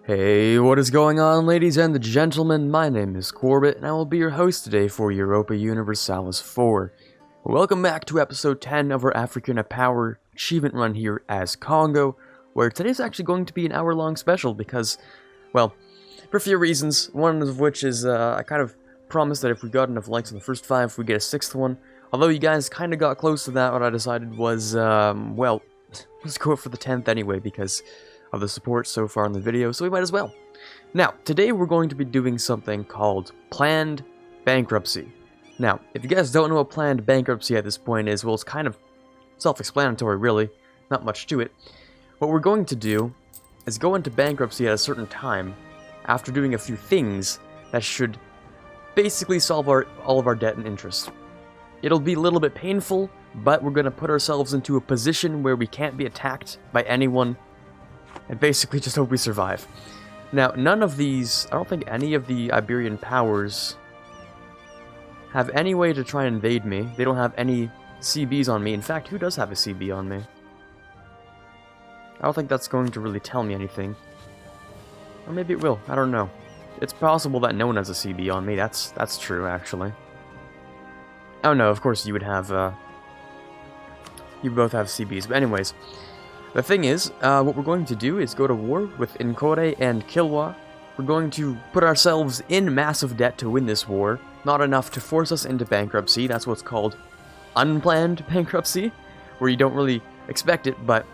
Hey, what is going on, ladies and gentlemen? My name is Quarbit, and I will be your host today for Europa Universalis 4. Welcome back to episode 10 of our African Power achievement run here as Kongo, where today's actually going to be an hour-long special because, well, for a few reasons, one of which is I kind of promised that if we got enough likes on the first 5, we'd get a 6th one. Although you guys kind of got close to that, what I decided was, well, let's go for the 10th anyway, because of the support so far in the video, so we might as well. Now, today we're going to be doing something called planned bankruptcy. Now, if you guys don't know what planned bankruptcy at this point is, well, it's kind of self-explanatory, really. Not much to it. What we're going to do is go into bankruptcy at a certain time after doing a few things that should basically solve all of our debt and interest. It'll be a little bit painful, but we're going to put ourselves into a position where we can't be attacked by anyone and basically just hope we survive. Now, none of these, I don't think any of the Iberian powers have any way to try and invade me. They don't have any CBs on me. In fact, who does have a CB on me? I don't think that's going to really tell me anything. Or maybe it will, I don't know. It's possible that no one has a CB on me, that's true, actually. Oh no, of course you would have, you both have CBs, but anyways. The thing is, what we're going to do is go to war with Nkore and Kilwa. We're going to put ourselves in massive debt to win this war. Not enough to force us into bankruptcy. That's what's called unplanned bankruptcy, where you don't really expect it, but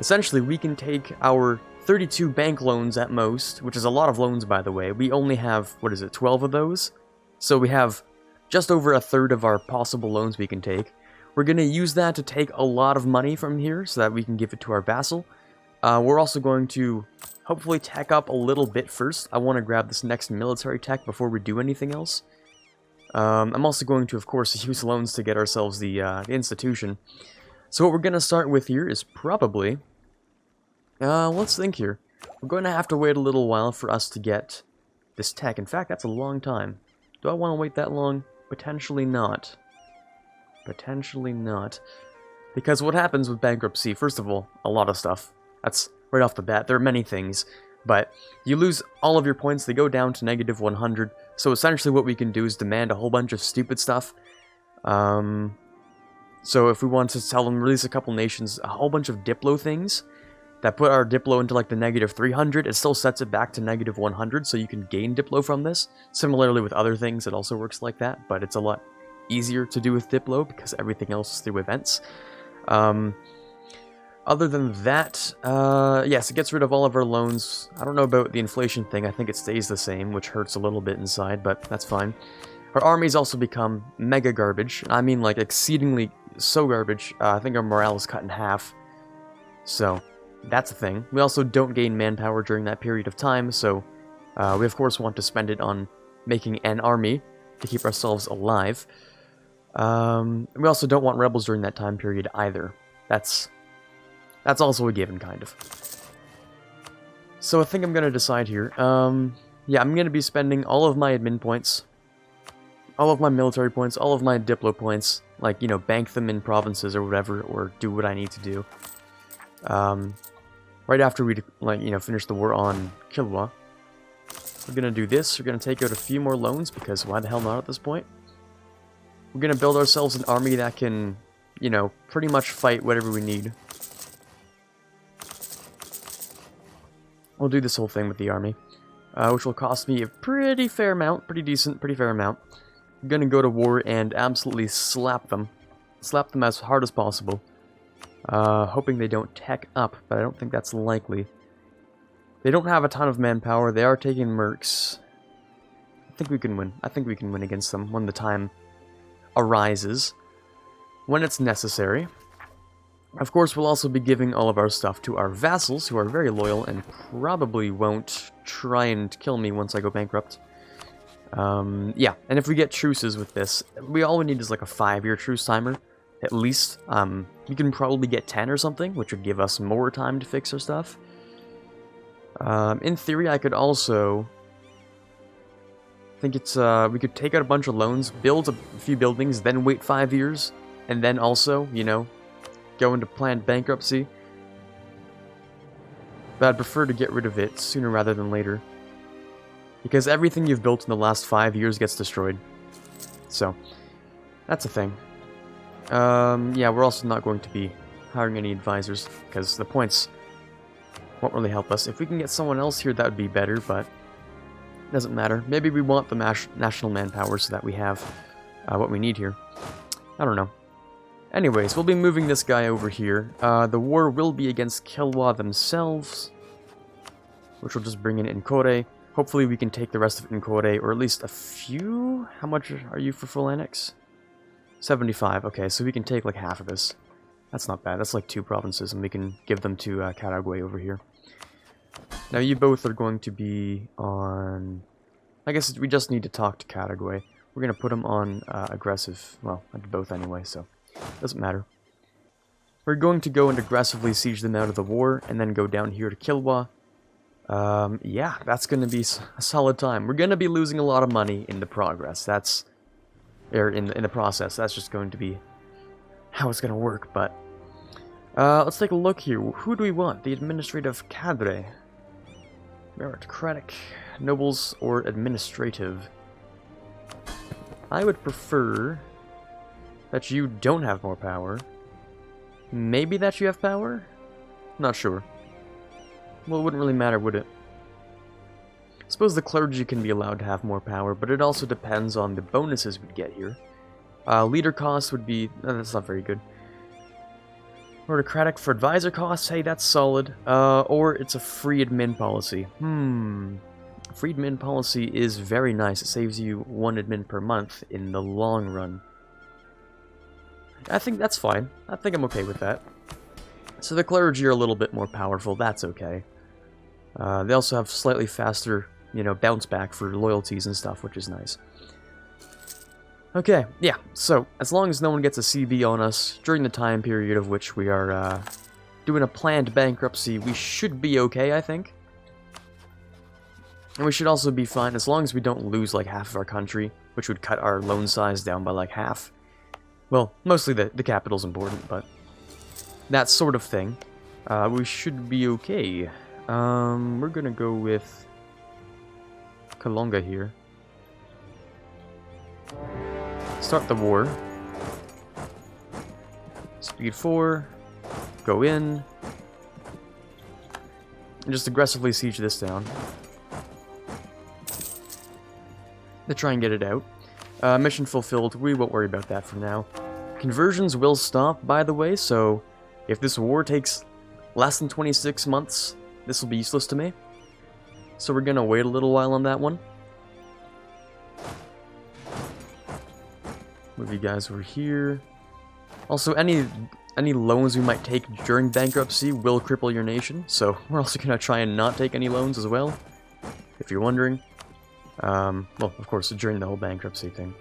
essentially we can take our 32 bank loans at most, which is a lot of loans, by the way. We only have, 12 of those? So we have just over a third of our possible loans we can take. We're going to use that to take a lot of money from here so that we can give it to our vassal. We're also going to hopefully tech up a little bit first. I want to grab this next military tech before we do anything else. I'm also going to, of course, use loans to get ourselves the institution. So what we're going to start with here is probably... let's think here. We're going to have to wait a little while for us to get this tech. In fact, that's a long time. Do I want to wait that long? Potentially not. Potentially not. Because what happens with bankruptcy, first of all, a lot of stuff. That's right off the bat. There are many things. But you lose all of your points, they go down to negative 100. So essentially what we can do is demand a whole bunch of stupid stuff. So if we want to tell them, release a couple nations, a whole bunch of Diplo things that put our Diplo into like the negative 300, it still sets it back to negative 100, so you can gain Diplo from this. Similarly with other things, it also works like that, but it's a lot easier to do with Diplo because everything else is through events. Other than that, yes, it gets rid of all of our loans. I don't know about the inflation thing. I think it stays the same, which hurts a little bit inside, but that's fine. Our armies also become mega garbage. I mean, like, exceedingly so garbage. I think our morale is cut in half. So, that's a thing. We also don't gain manpower during that period of time, so we of course want to spend it on making an army to keep ourselves alive. We also don't want rebels during that time period either. That's also a given, kind of. So I think I'm going to decide here. Yeah, I'm going to be spending all of my admin points, all of my military points, all of my Diplo points, like, you know, bank them in provinces or whatever, or do what I need to do. Right after we, like, you know, finish the war on Kilwa. We're going to do this. We're going to take out a few more loans, because why the hell not at this point? We're going to build ourselves an army that can, you know, pretty much fight whatever we need. We'll do this whole thing with the army, which will cost me a pretty fair amount, pretty decent, pretty fair amount. I'm going to go to war and absolutely slap them as hard as possible, hoping they don't tech up, but I don't think that's likely. They don't have a ton of manpower, they are taking mercs. I think we can win. I think we can win against them when the time arises, when it's necessary. Of course, we'll also be giving all of our stuff to our vassals, who are very loyal and probably won't try and kill me once I go bankrupt. Yeah, and if we get truces with this, all we need is like a 5-year truce timer, at least. We can probably get 10 or something, which would give us more time to fix our stuff. In theory, I could also... I think it's, we could take out a bunch of loans, build a few buildings, then wait 5 years, and then also, you know, go into planned bankruptcy. But I'd prefer to get rid of it sooner rather than later. Because everything you've built in the last 5 years gets destroyed. So, that's a thing. Yeah, we're also not going to be hiring any advisors, because the points won't really help us. If we can get someone else here, that would be better, but it doesn't matter. Maybe we want the national manpower so that we have what we need here. I don't know. Anyways, we'll be moving this guy over here. The war will be against Kilwa themselves, which will just bring in Nkore. Hopefully we can take the rest of Nkore, or at least a few. How much are you for full annex? 75. Okay, so we can take like half of this. That's not bad. That's like 2 provinces, and we can give them to Karagwe over here. Now you both are going to be on... I guess we just need to talk to Karagwe. We're going to put them on aggressive. Well, I did both anyway, so doesn't matter. We're going to go and aggressively siege them out of the war, and then go down here to Kilwa. Yeah, that's going to be a solid time. We're going to be losing a lot of money in the progress. That's... in the process. That's just going to be how it's going to work, but... let's take a look here. Who do we want? The administrative cadre. Meritocratic, nobles, or administrative? I would prefer that you don't have more power. Maybe that you have power? Not sure. Well, it wouldn't really matter, would it? I suppose the clergy can be allowed to have more power, but it also depends on the bonuses we'd get here. Leader costs would be... that's not very good. Meritocratic for advisor costs, hey, that's solid. Or it's a free admin policy. Free admin policy is very nice. It saves you 1 admin per month in the long run. I think that's fine. I think I'm okay with that. So the clergy are a little bit more powerful. That's okay. They also have slightly faster, you know, bounce back for loyalties and stuff, which is nice. Okay, yeah, so as long as no one gets a CB on us during the time period of which we are doing a planned bankruptcy, we should be okay, I think. And we should also be fine as long as we don't lose like half of our country, which would cut our loan size down by like half. Well, mostly the capital's important, but that sort of thing. We should be okay. We're gonna go with Kalonga here. Start the war. Speed 4. Go in. And just aggressively siege this down. To try and get it out. Mission fulfilled. We won't worry about that for now. Conversions will stop, by the way, so if this war takes less than 26 months, this will be useless to me. So we're gonna wait a little while on that one. Move you guys over here. Also, any loans we might take during bankruptcy will cripple your nation, so we're also gonna try and not take any loans as well, if you're wondering. Well, of course, during the whole bankruptcy thing.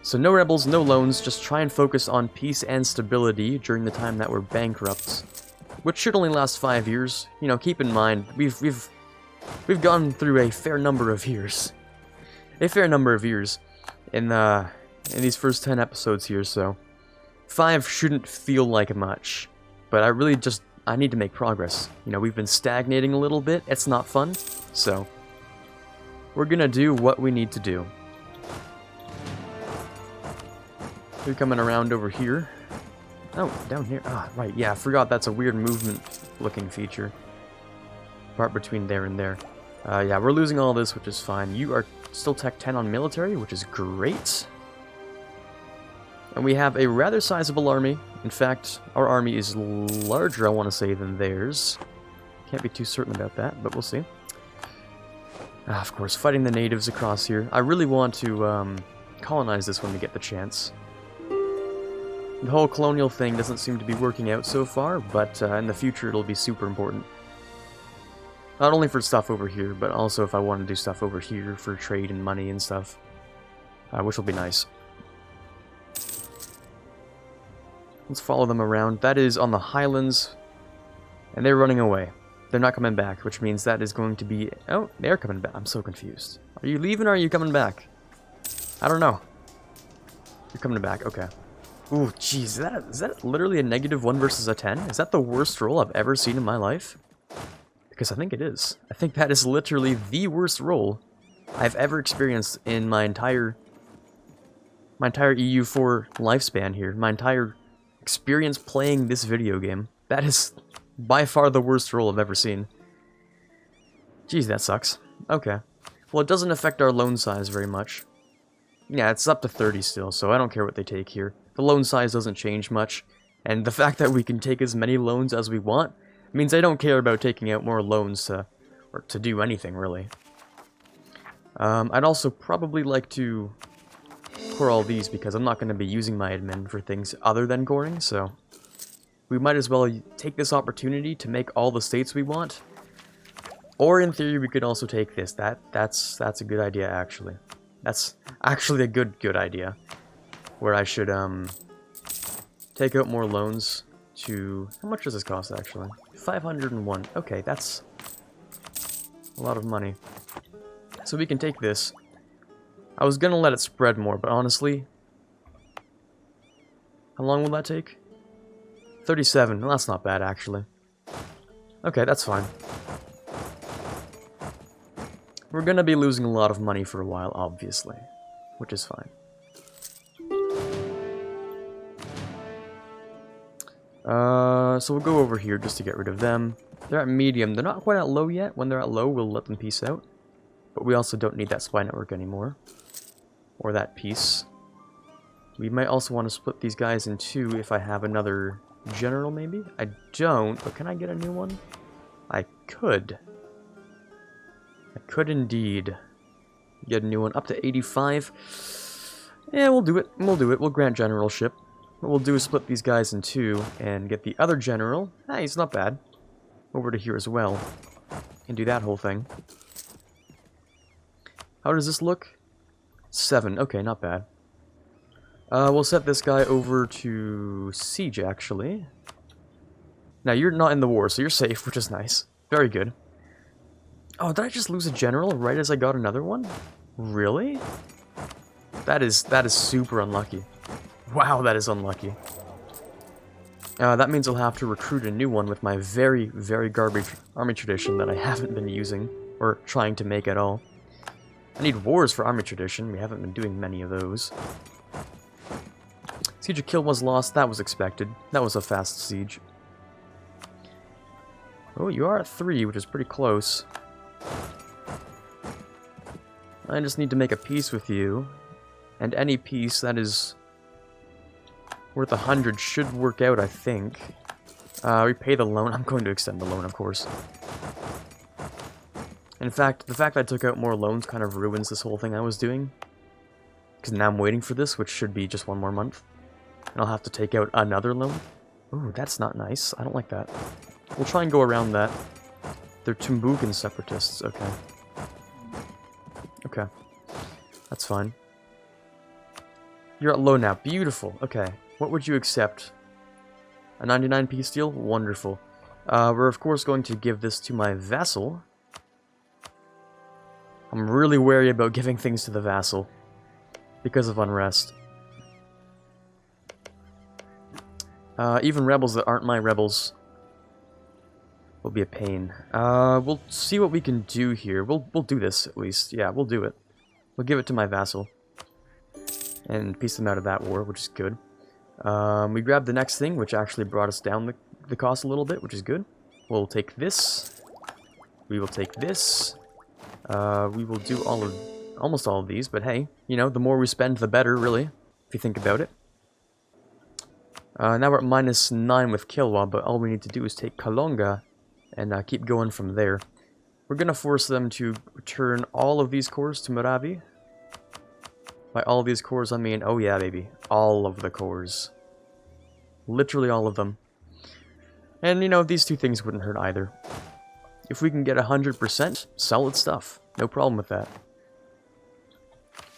So no rebels, no loans, just try and focus on peace and stability during the time that we're bankrupt, which should only last 5 years. You know, keep in mind, we've gone through a fair number of years. In these first 10 episodes here, so 5 shouldn't feel like much, but I need to make progress. You know, we've been stagnating a little bit, it's not fun, so we're gonna do what we need to do. You're coming around over here. Oh, down here. Ah, right, yeah, I forgot that's a weird movement-looking feature. Part between there and there. Yeah, we're losing all this, which is fine. You are still Tech 10 on military, which is great. And we have a rather sizable army. In fact, our army is larger, I want to say, than theirs. Can't be too certain about that, but we'll see. Of course, fighting the natives across here. I really want to colonize this when we get the chance. The whole colonial thing doesn't seem to be working out so far, but in the future it'll be super important. Not only for stuff over here, but also if I want to do stuff over here for trade and money and stuff. Which will be nice. Let's follow them around. That is on the highlands, and they're running away. They're not coming back, which means that is going to be... Oh, they're coming back. I'm so confused. Are you leaving or are you coming back? I don't know. You're coming back. Okay. Ooh, jeez. Is that literally a -1 versus a 10? Is that the worst roll I've ever seen in my life? because I think it is. I think that is literally the worst roll I've ever experienced in my entire EU4 lifespan here. My entire experience playing this video game. That is by far the worst roll I've ever seen. Jeez, that sucks. Okay. Well, it doesn't affect our loan size very much. Yeah, it's up to 30 still, so I don't care what they take here. The loan size doesn't change much, and the fact that we can take as many loans as we want means I don't care about taking out more loans to do anything, really. I'd also probably like to core all these, because I'm not going to be using my admin for things other than coring, so we might as well take this opportunity to make all the states we want. Or in theory, we could also take this. That's a good idea, actually. That's actually a good idea. Where I should take out more loans to... How much does this cost, actually? 501. Okay, that's a lot of money. So we can take this. I was gonna let it spread more, but honestly... How long will that take? 37. Well, that's not bad, actually. Okay, that's fine. We're gonna be losing a lot of money for a while, obviously. Which is fine. So we'll go over here just to get rid of them. They're at medium. They're not quite at low yet. When they're at low, we'll let them peace out. But we also don't need that spy network anymore. Or that piece. We might also want to split these guys in two if I have another general, maybe? I don't, but can I get a new one? I could. I could indeed get a new one. Up to 85. Yeah, we'll do it. We'll do it. We'll grant generalship. What we'll do is split these guys in two and get the other general. Ah, he's not bad. Over to here as well. And do that whole thing. How does this look? 7. Okay, not bad. We'll set this guy over to siege, actually. Now, you're not in the war, so you're safe, which is nice. Very good. Oh, did I just lose a general right as I got another one? Really? That is super unlucky. Wow, that is unlucky. That means I'll have to recruit a new one with my very, very garbage army tradition that I haven't been using, or trying to make at all. I need wars for army tradition. We haven't been doing many of those. Siege of Kill was lost. That was expected. That was a fast siege. Oh, you are at 3, which is pretty close. I just need to make a peace with you. And any peace that is worth 100 should work out, I think. Repay the loan. I'm going to extend the loan, of course. In fact, the fact that I took out more loans kind of ruins this whole thing I was doing. Because now I'm waiting for this, which should be just 1 more month. And I'll have to take out another loan. Ooh, that's not nice. I don't like that. We'll try and go around that. They're Tumbukan separatists. Okay. Okay. That's fine. You're at low now. Beautiful. Okay. What would you accept? A 99 peace deal? Wonderful. We're of course going to give this to my vassal. I'm really wary about giving things to the vassal. Because of unrest. Even rebels that aren't my rebels will be a pain. We'll see what we can do here. We'll do this, at least. Yeah, we'll do it. We'll give it to my vassal. And peace them out of that war, which is good. We grabbed the next thing, which actually brought us down the cost a little bit, which is good. We'll take this. We will take this. We will do almost all of these, but hey, you know, the more we spend, the better, really, if you think about it. Now we're at -9 with Kilwa, but all we need to do is take Kalonga and keep going from there. We're going to force them to return all of these cores to Maravi. By all of these cores, I mean, oh yeah, baby, all of the cores. Literally all of them. And, you know, these two things wouldn't hurt either. If we can get 100%, solid stuff. No problem with that.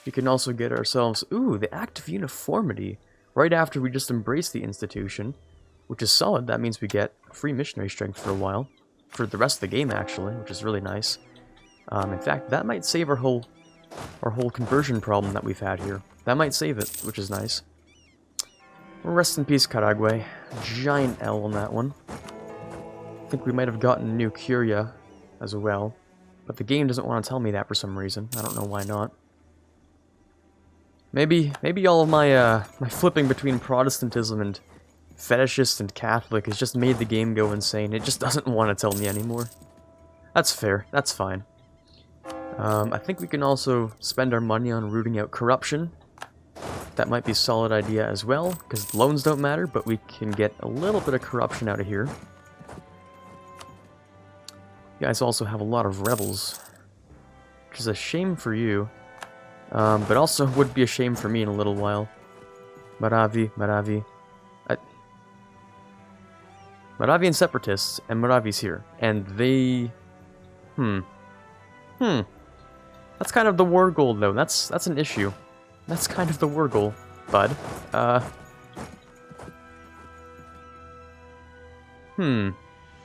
We can also get ourselves, ooh, the Act of Uniformity. Right after we just embrace the institution, which is solid. That means we get free missionary strength for a while. For the rest of the game, actually, which is really nice. In fact, that might save our whole conversion problem that we've had here. That might save it, which is nice. Rest in peace, Karagwe. Giant L on that one. I think we might have gotten new Curia as well. But the game doesn't want to tell me that for some reason. I don't know why not. Maybe all of my my flipping between Protestantism and fetishist and Catholic has just made the game go insane. It just doesn't want to tell me anymore. That's fair. That's fine. I think we can also spend our money on rooting out corruption. That might be a solid idea as well, because loans don't matter, but we can get a little bit of corruption out of here. You guys also have a lot of rebels, which is a shame for you, but also would be a shame for me in a little while. Maravi. Moravian separatists, and Moravi's here, and they... That's kind of the war goal, though. That's an issue. That's kind of the war goal, bud.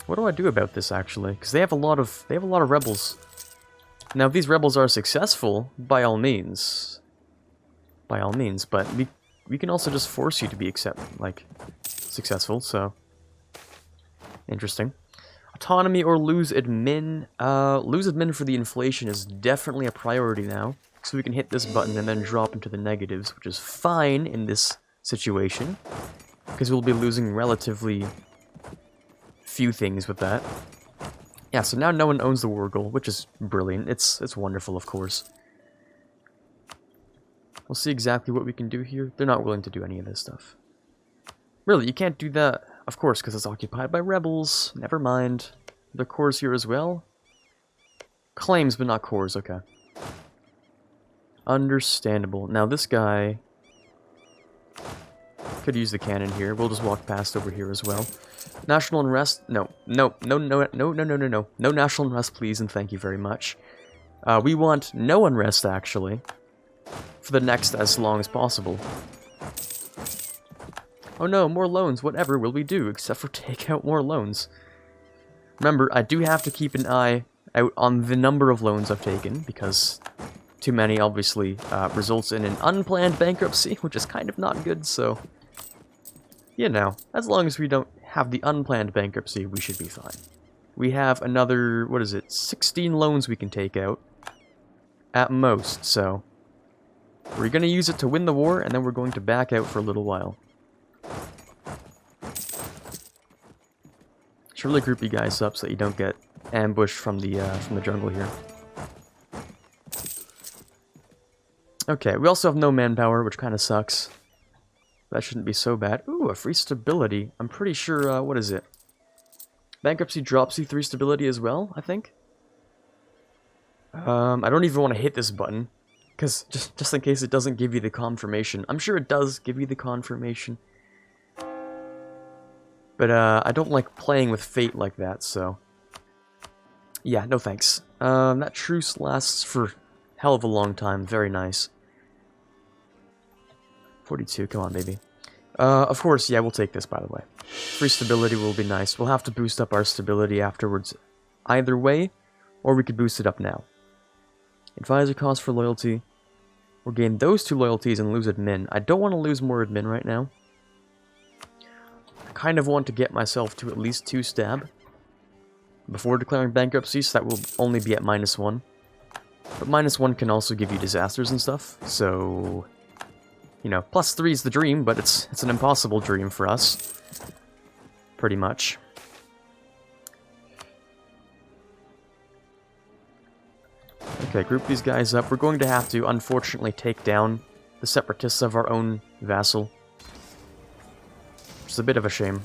What do I do about this, actually? Because they have a lot of rebels. Now, if these rebels are successful, by all means, but we can also just force you to be successful. So interesting. Autonomy or lose admin. Lose admin for the inflation is definitely a priority now. So we can hit this button and then drop into the negatives, which is fine in this situation, because we'll be losing relatively few things with that. Yeah, so now no one owns the war goal, which is brilliant. It's wonderful, of course. We'll see exactly what we can do here. They're not willing to do any of this stuff. Really, you can't do that, of course, because it's occupied by rebels. Never mind. The cores here as well. Claims, but not cores, okay. Understandable. Now this guy could use the cannon here. We'll just walk past over here as well. National unrest? No national unrest, please, and thank you very much. We want no unrest, actually, for the next as long as possible. Oh no, more loans. Whatever will we do except for take out more loans? Remember, I do have to keep an eye out on the number of loans I've taken, because too many obviously results in an unplanned bankruptcy, which is kind of not good, so... You know, as long as we don't have the unplanned bankruptcy, we should be fine. We have another, 16 loans we can take out, at most, so... We're going to use it to win the war, and then we're going to back out for a little while. Should really group you guys up so that you don't get ambushed from the jungle here. Okay, we also have no manpower, which kind of sucks. That shouldn't be so bad. Ooh, a free stability. I'm pretty sure, what is it? Bankruptcy drops you 3 stability as well, I think? I don't even want to hit this button, because just in case it doesn't give you the confirmation. I'm sure it does give you the confirmation. But, I don't like playing with fate like that, so... Yeah, no thanks. That truce lasts for a hell of a long time. Very nice. 42, come on, baby. Of course, yeah, we'll take this, by the way. Free stability will be nice. We'll have to boost up our stability afterwards either way, or we could boost it up now. Advisor cost for loyalty. We'll gain those 2 loyalties and lose admin. I don't want to lose more admin right now. I kind of want to get myself to at least 2 stab before declaring bankruptcy, so that will only be at -1. But -1 can also give you disasters and stuff, so... You know, +3 is the dream, but it's an impossible dream for us. Pretty much. Okay, group these guys up. We're going to have to, unfortunately, take down the separatists of our own vassal. Which is a bit of a shame.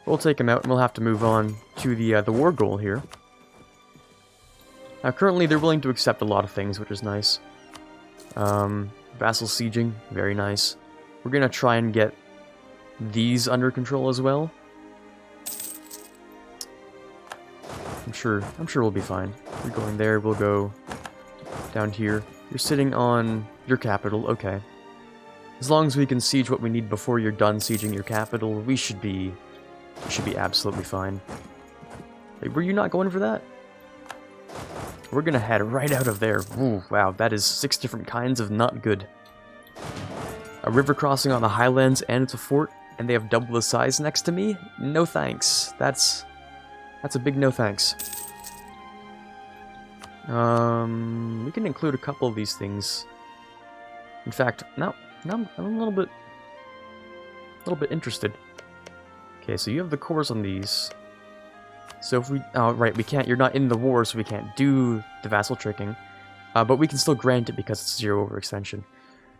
We'll take him out, and we'll have to move on to the war goal here. Now, currently, they're willing to accept a lot of things, which is nice. Vassal sieging, very nice. We're gonna try and get these under control as well. I'm sure we'll be fine. We're going there, we'll go down here. You're sitting on your capital, okay. As long as we can siege what we need before you're done sieging your capital, we should be absolutely fine. Wait, were you not going for that? We're gonna head right out of there. Ooh, wow, that is 6 different kinds of not good. A river crossing on the highlands and it's a fort, and they have double the size next to me? No thanks. That's That's a big no thanks. We can include a couple of these things. In fact, no, I'm a little bit interested. Okay, so you have the cores on these. So if we, oh right, we can't. You're not in the war, so we can't do the vassal tricking. But we can still grant it because it's 0 overextension,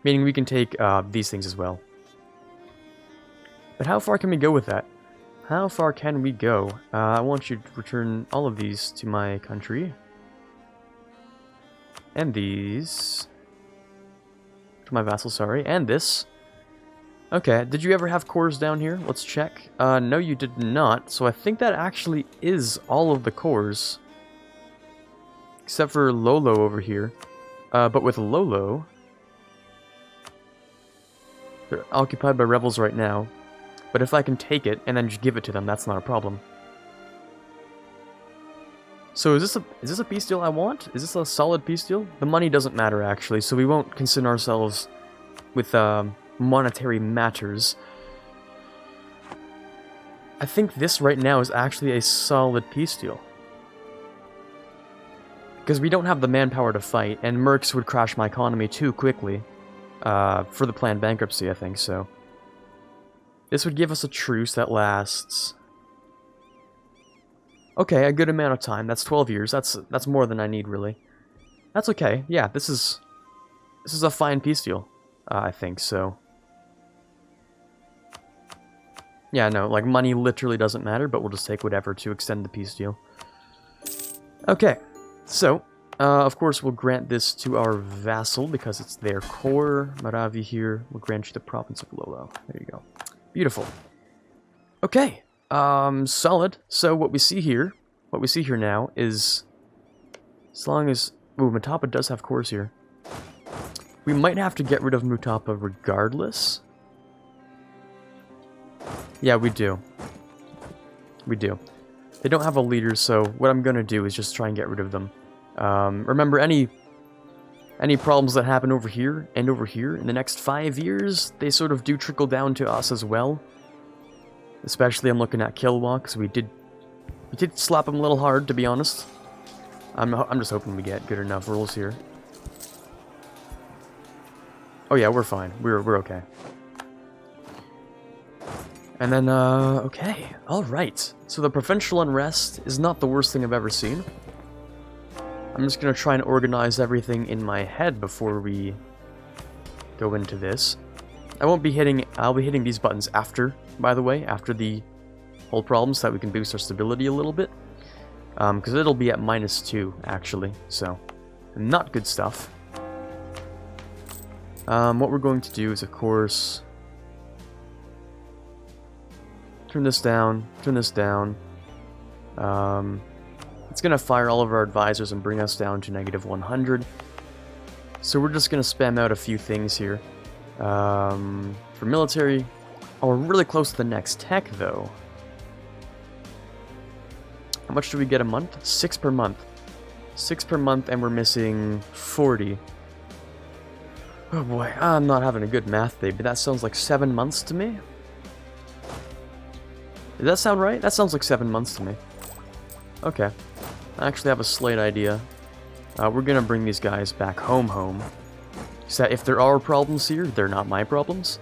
meaning we can take these things as well. But how far can we go with that? How far can we go? I want you to return all of these to my country. And these to my vassal, sorry, and this. Okay, did you ever have cores down here? Let's check. No, you did not, so I think that actually is all of the cores. Except for Lolo over here. But with Lolo, they're occupied by rebels right now. But if I can take it and then just give it to them, that's not a problem. So is this a peace deal I want? Is this a solid peace deal? The money doesn't matter actually, so we won't concern ourselves with monetary matters. I think this right now is actually a solid peace deal. Because we don't have the manpower to fight, and mercs would crash my economy too quickly for the planned bankruptcy, I think, so. This would give us a truce that lasts... Okay, a good amount of time. That's 12 years. That's more than I need, really. That's okay. Yeah, this is a fine peace deal, I think, so. Yeah, no, like, money literally doesn't matter, but we'll just take whatever to extend the peace deal. Okay, so, of course, we'll grant this to our vassal, because it's their core. Maravi here will grant you the province of Lolo. There you go. Beautiful. Okay, solid. So what we see here now is, as long as, ooh, Mutapa does have cores here. We might have to get rid of Mutapa regardless. Yeah, we do. We do. They don't have a leader, so what I'm gonna do is just try and get rid of them. Remember, any problems that happen over here and over here in the next 5 years, they sort of do trickle down to us as well. Especially I'm looking at Kilwa, because we did slap him a little hard, to be honest. I'm just hoping we get good enough rules here. Oh yeah, we're fine. We're okay. And then, okay. Alright. So the provincial unrest is not the worst thing I've ever seen. I'm just gonna try and organize everything in my head before we go into this. I'll be hitting these buttons after, by the way, after the whole problem, so that we can boost our stability a little bit. Because it'll be at -2, actually, so not good stuff. What we're going to do is, of course, turn this down, turn this down. It's going to fire all of our advisors and bring us down to -100. So we're just going to spam out a few things here. For military, oh, we're really close to the next tech, though. How much do we get a month? 6 per month. 6 per month, and we're missing 40. Oh boy, I'm not having a good math day, but that sounds like 7 months to me. Does that sound right? That sounds like 7 months to me. Okay. I actually have a slight idea. We're gonna bring these guys back home. So that if there are problems here, they're not my problems.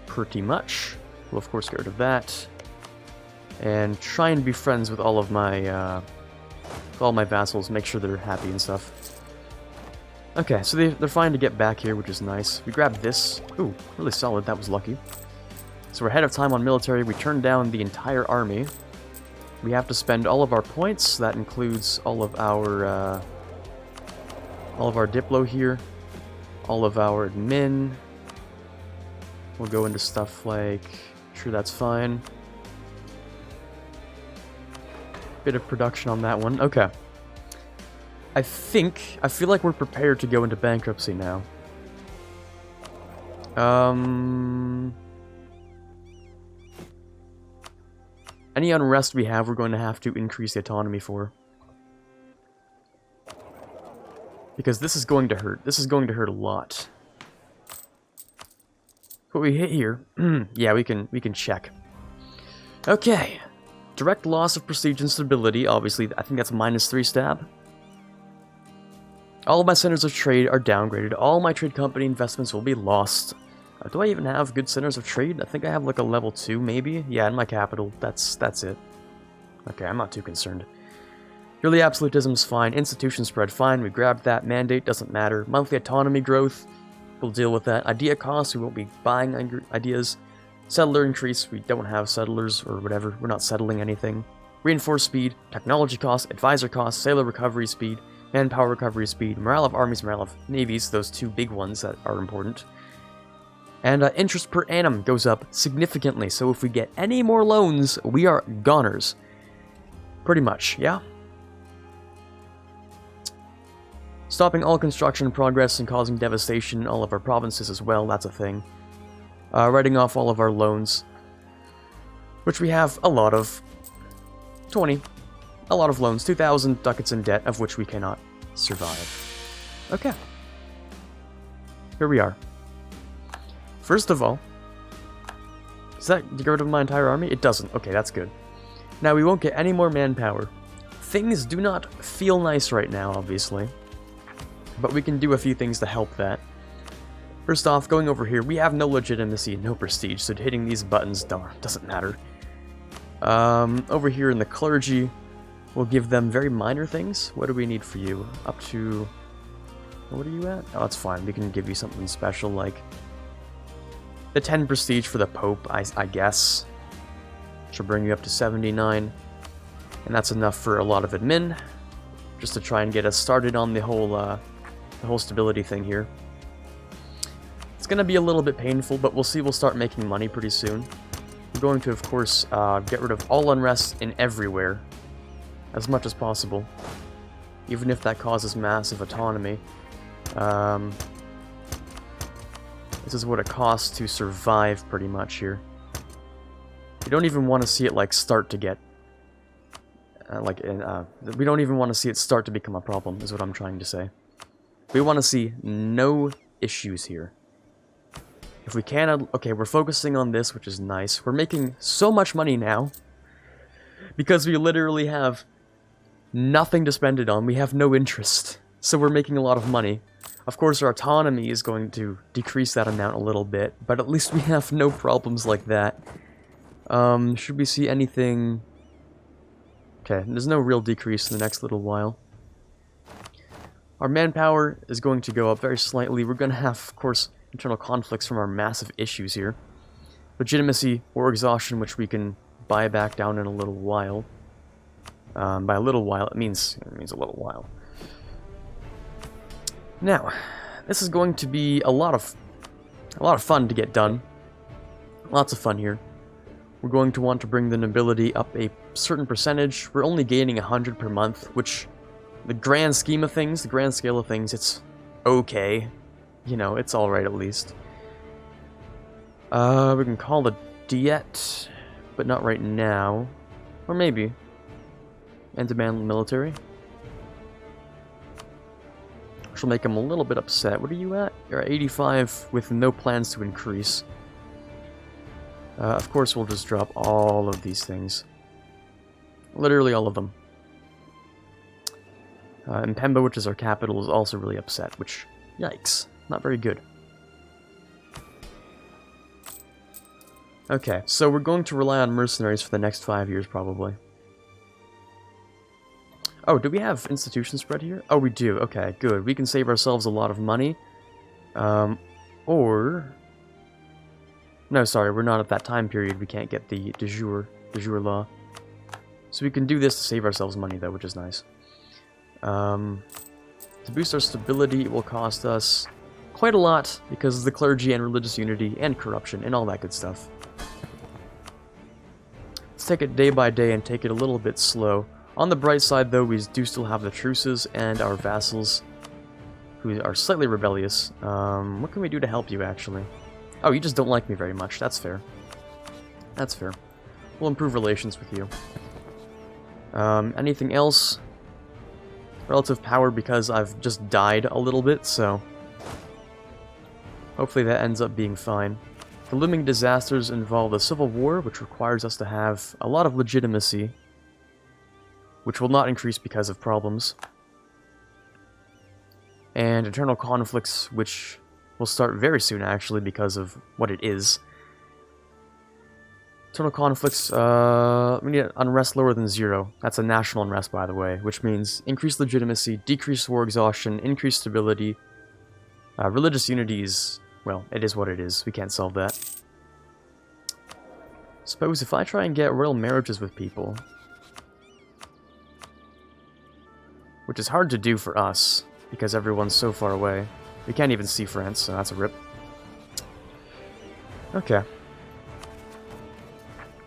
Pretty much. We'll of course get rid of that. And try and be friends with all of my, vassals, make sure they're happy and stuff. Okay, so they're fine to get back here, which is nice. We grabbed this. Ooh, really solid, that was lucky. So we're ahead of time on military, we turned down the entire army. We have to spend all of our points, that includes all of our Diplo here, all of our admin. We'll go into stuff like, sure, that's fine. Bit of production on that one, okay. I feel like we're prepared to go into bankruptcy now. Any unrest we have, we're going to have to increase the autonomy for. Because this is going to hurt. This is going to hurt a lot. What we hit here, yeah, we can check. Okay. Direct loss of prestige and stability, obviously, I think that's -3 stab. All of my centers of trade are downgraded. All my trade company investments will be lost. Do I even have good centers of trade? I think I have like a level 2, maybe? Yeah, in my capital. That's it. Okay, I'm not too concerned. Yearly absolutism's fine. Institution spread, fine. We grabbed that. Mandate doesn't matter. Monthly autonomy growth, we'll deal with that. Idea costs, we won't be buying ideas. Settler increase, we don't have settlers or whatever. We're not settling anything. Reinforced speed, technology costs, advisor costs, sailor recovery speed, manpower recovery speed, morale of armies, morale of navies, those two big ones that are important. And interest per annum goes up significantly, so if we get any more loans, we are goners. Pretty much, yeah? Stopping all construction progress and causing devastation in all of our provinces as well, that's a thing. Writing off all of our loans, which we have a lot of. 20. A lot of loans. 2,000 ducats in debt, of which we cannot survive. Okay. Here we are. First of all, does that get rid of my entire army? It doesn't. Okay, that's good. Now, we won't get any more manpower. Things do not feel nice right now, obviously. But we can do a few things to help that. First off, going over here, we have no legitimacy and no prestige, so hitting these buttons doesn't matter. Over here in the clergy, we'll give them very minor things. What do we need for you? Up to... What are you at? Oh, that's fine. We can give you something special, like... the 10 prestige for the Pope, I guess. Should bring you up to 79. And that's enough for a lot of admin. Just to try and get us started on the whole stability thing here. It's going to be a little bit painful, but we'll see. We'll start making money pretty soon. We're going to, of course, get rid of all unrest in everywhere. As much as possible. Even if that causes massive autonomy. This is what it costs to survive, pretty much, here. You don't even want to see it, like, start to get... we don't even want to see it start to become a problem, is what I'm trying to say. We want to see no issues here. If we can... Okay, we're focusing on this, which is nice. We're making so much money now. Because we literally have nothing to spend it on. We have no interest. So we're making a lot of money. Of course, our autonomy is going to decrease that amount a little bit, but at least we have no problems like that. Should we see anything... Okay, there's no real decrease in the next little while. Our manpower is going to go up very slightly. We're going to have, of course, internal conflicts from our massive issues here. Legitimacy or exhaustion, which we can buy back down in a little while. By a little while, it means a little while. Now, this is going to be a lot of fun to get done. Lots of fun here. We're going to want to bring the nobility up a certain percentage. We're only gaining 100 per month, which, the grand scheme of things, the grand scale of things, it's okay. You know, it's alright at least. We can call the diet, but not right now. Or maybe. And demand military. Which will make him a little bit upset. What are you at? You're at 85 with no plans to increase. Of course, we'll just drop all of these things. Literally all of them. And Pemba, which is our capital, is also really upset, which, yikes, not very good. Okay, so we're going to rely on mercenaries for the next 5 years, probably. Oh, do we have institution spread here? Oh, we do. Okay, good. We can save ourselves a lot of money. Or... No, sorry, we're not at that time period. We can't get the de jure law. So we can do this to save ourselves money, though, which is nice. To boost our stability, it will cost us quite a lot because of the clergy and religious unity and corruption and all that good stuff. Let's take it day by day and take it a little bit slow. On the bright side, though, we do still have the truces and our vassals who are slightly rebellious. What can we do to help you, actually? Oh, you just don't like me very much. That's fair. That's fair. We'll improve relations with you. Anything else? Relative power, because I've just died a little bit, so... Hopefully that ends up being fine. The looming disasters involve the civil war, which requires us to have a lot of legitimacy, which will not increase because of problems. And internal conflicts, which will start very soon, actually, because of what it is. Internal conflicts, we need unrest lower than 0. That's a national unrest, by the way, which means increased legitimacy, decreased war exhaustion, increased stability. Religious unity is, well, it is what it is. We can't solve that. Suppose if I try and get royal marriages with people, which is hard to do for us, because everyone's so far away. We can't even see France, so that's a rip. Okay.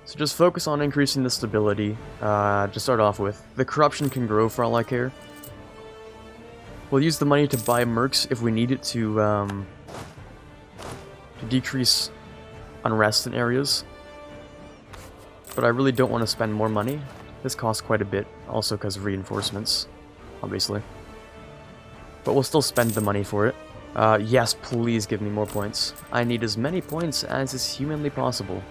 So just focus on increasing the stability, to start off with. The corruption can grow for all I care. We'll use the money to buy mercs if we need it to decrease unrest in areas. But I really don't want to spend more money. This costs quite a bit, also because of reinforcements, obviously. But we'll still spend the money for it. Yes, please give me more points. I need as many points as is humanly possible.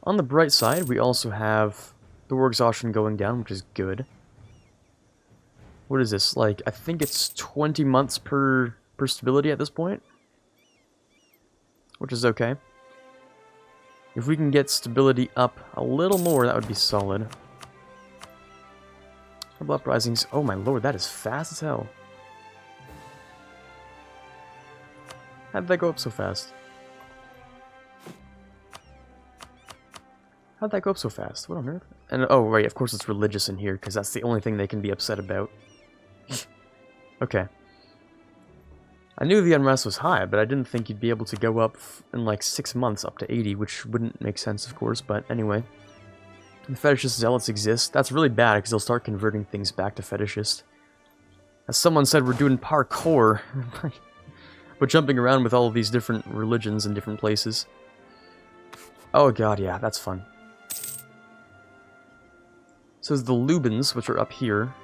On the bright side, we also have the war exhaustion going down, which is good. What is this? Like, I think it's 20 months per stability at this point, which is okay. If we can get stability up a little more, that would be solid. Rebel uprisings. Oh my lord, that is fast as hell. How did that go up so fast? How'd that go up so fast? What on earth? And oh, right, of course it's religious in here, because that's the only thing they can be upset about. Okay. I knew the unrest was high, but I didn't think you'd be able to go up in like 6 months up to 80, which wouldn't make sense, of course, but anyway. The fetishist zealots exist. That's really bad, because they'll start converting things back to fetishist. As someone said, we're doing parkour. We're jumping around with all of these different religions in different places. Oh god, yeah, that's fun. So the Lubins, which are up here.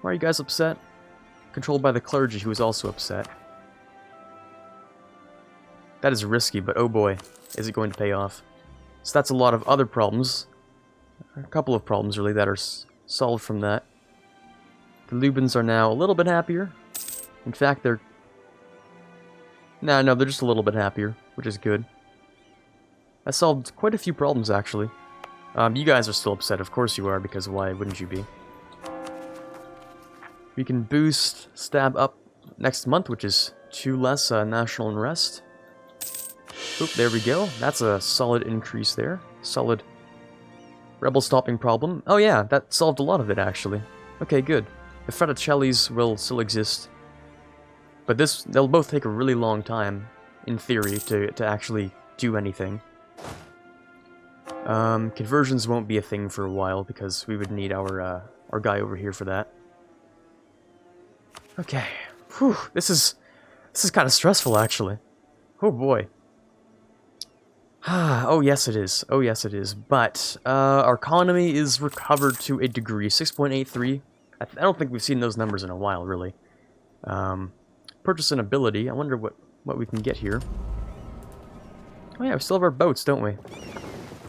Why are you guys upset? Controlled by the clergy, who is also upset. That is risky, but oh boy, is it going to pay off. So that's a lot of other problems. A couple of problems, really, that are solved from that. The Lubins are now a little bit happier. In fact, they're... No, they're just a little bit happier, which is good. I solved quite a few problems, actually. You guys are still upset, of course you are, because why wouldn't you be? We can boost stab up next month, which is 2 less national unrest. Oop, there we go. That's a solid increase there. Solid rebel stopping problem. Oh yeah, that solved a lot of it, actually. Okay, good. The Fraticellis will still exist. But they'll both take a really long time, in theory, to actually do anything. Conversions won't be a thing for a while, because we would need our guy over here for that. Okay. Whew, this is kind of stressful, actually. Oh boy. Oh yes it is. Oh yes it is. But, our economy is recovered to a degree. 6.83. I don't think we've seen those numbers in a while, really. Purchase an ability. I wonder what we can get here. Oh yeah, we still have our boats, don't we?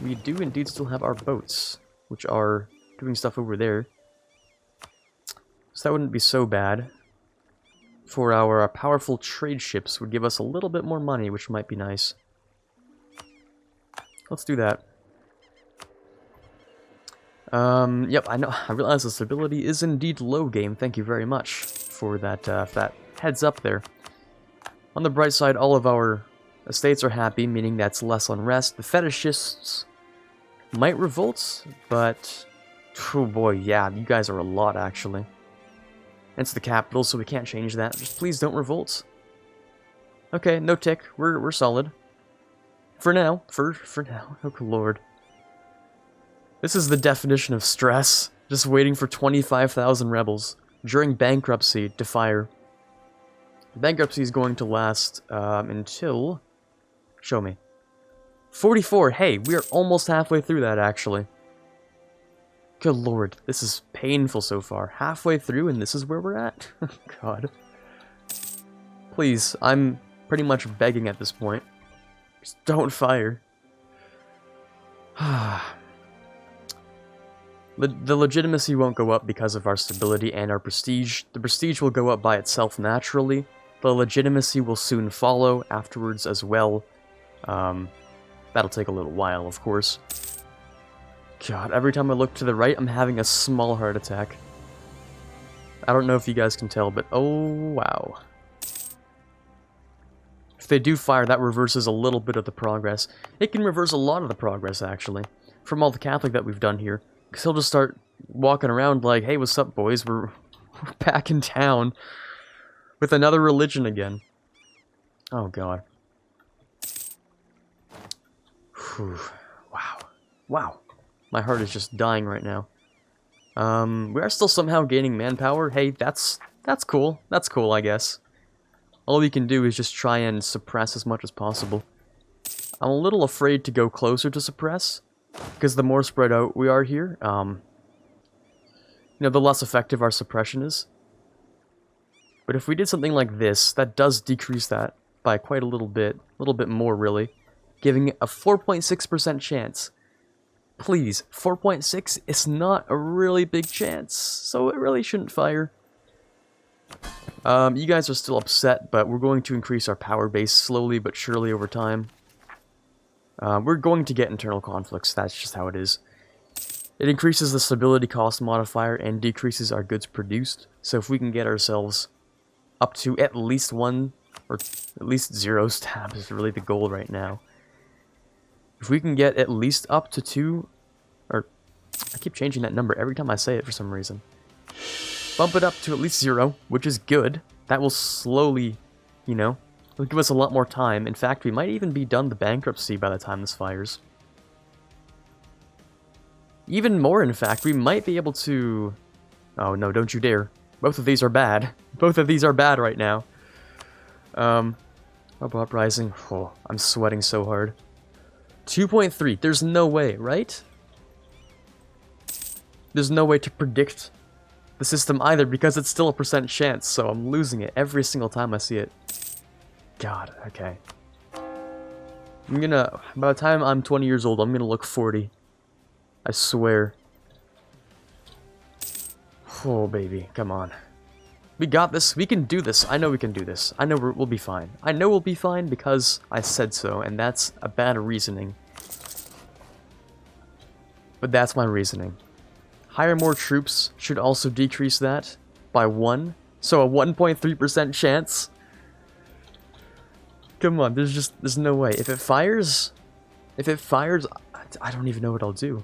We do indeed still have our boats, which are doing stuff over there. So that wouldn't be so bad. For our powerful trade ships would give us a little bit more money, which might be nice. Let's do that. Yep, I realize the stability is indeed low, game. Thank you very much for that heads up there. On the bright side, all of our estates are happy, meaning that's less unrest. The fetishists might revolt, but oh boy, yeah, you guys are a lot, actually. It's the capital, so we can't change that. Just please don't revolt. Okay, no tick. We're solid. For now. For now. Oh lord. This is the definition of stress. Just waiting for 25,000 rebels during bankruptcy to fire. Bankruptcy is going to last until... Show me. 44. Hey, we are almost halfway through that, actually. Good lord, this is painful so far. Halfway through, and this is where we're at? God. Please, I'm pretty much begging at this point. Just don't fire. The legitimacy won't go up because of our stability and our prestige. The prestige will go up by itself naturally. The legitimacy will soon follow afterwards as well. That'll take a little while, of course. God, every time I look to the right, I'm having a small heart attack. I don't know if you guys can tell, but oh wow. If they do fire, that reverses a little bit of the progress. It can reverse a lot of the progress, actually, from all the Catholic that we've done here. Because he'll just start walking around like, hey, what's up, boys? We're back in town with another religion again. Oh, God. Whew. Wow. Wow. My heart is just dying right now. We are still somehow gaining manpower. Hey, that's cool. That's cool, I guess. All we can do is just try and suppress as much as possible. I'm a little afraid to go closer to suppress, because the more spread out we are here, you know, the less effective our suppression is. But if we did something like this, that does decrease that by quite a little bit more really, giving it a 4.6% chance. Please, 4.6 is not a really big chance, so it really shouldn't fire. You guys are still upset, but we're going to increase our power base slowly but surely over time. We're going to get internal conflicts, that's just how it is. It increases the stability cost modifier and decreases our goods produced, so if we can get ourselves up to at least 1, or at least 0 stab is really the goal right now. If we can get at least up to 2, or I keep changing that number every time I say it for some reason. Bump it up to at least 0, which is good. That will slowly, you know, it'll give us a lot more time. In fact, we might even be done the bankruptcy by the time this fires. Even more, in fact, we might be able to... Oh no, don't you dare. Both of these are bad. Both of these are bad right now. Uprising. Oh, I'm sweating so hard. 2.3. There's no way, right? There's no way to predict the system either, because it's still a % chance, so I'm losing it every single time I see it. God, okay. I'm gonna... By the time I'm 20 years old, I'm gonna look 40. I swear. Oh, baby, come on. We got this. We can do this. I know we can do this. I know we'll be fine. I know we'll be fine because I said so, and that's a bad reasoning. But that's my reasoning. Hire more troops should also decrease that by 1. So a 1.3% chance. Come on, there's no way. If it fires, I don't even know what I'll do.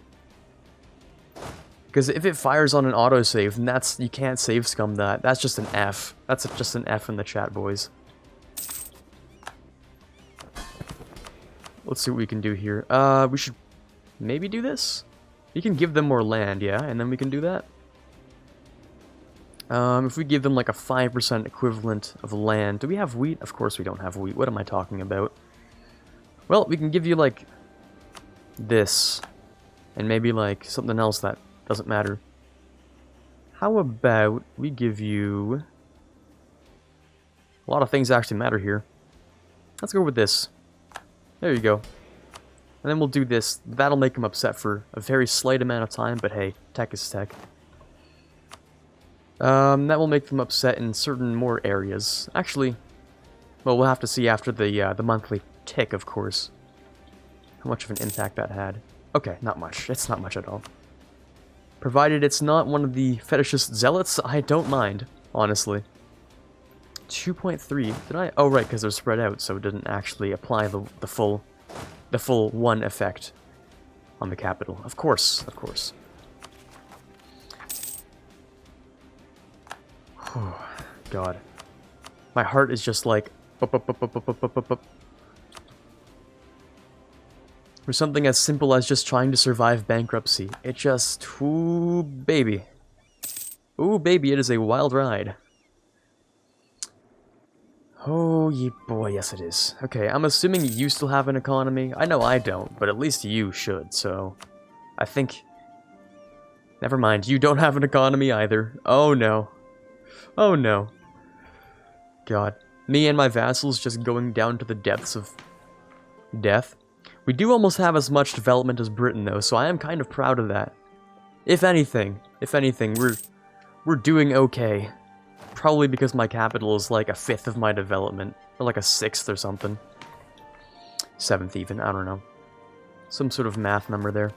Because if it fires on an autosave, then that's, you can't save scum that. That's just an F. That's just an F in the chat, boys. Let's see what we can do here. We should maybe do this? We can give them more land, yeah, and then we can do that. If we give them like a 5% equivalent of land. Do we have wheat? Of course we don't have wheat. What am I talking about? Well, we can give you like this. And maybe like something else that doesn't matter. How about we give you... A lot of things actually matter here. Let's go with this. There you go. And then we'll do this. That'll make them upset for a very slight amount of time, but hey, tech is tech. That will make them upset in certain more areas. Actually, well, we'll have to see after the monthly tick, of course. How much of an impact that had. Okay, not much. It's not much at all. Provided it's not one of the fetishist zealots, I don't mind, honestly. 2.3. Did I? Oh, right, because they're spread out, so it didn't actually apply the full 1 effect on the capital. Of course, of course. Oh, God. My heart is just like... For something as simple as just trying to survive bankruptcy. It just... Ooh, baby. Ooh, baby, it is a wild ride. Oh, ye boy, yes it is. Okay, I'm assuming you still have an economy. I know I don't, but at least you should, so... I think... Never mind, you don't have an economy either. Oh no. Oh no. God. Me and my vassals just going down to the depths of death. We do almost have as much development as Britain, though, so I am kind of proud of that. If anything, we're doing okay. Probably because my capital is like a fifth of my development, or like a sixth or something. Seventh even, I don't know. Some sort of math number there.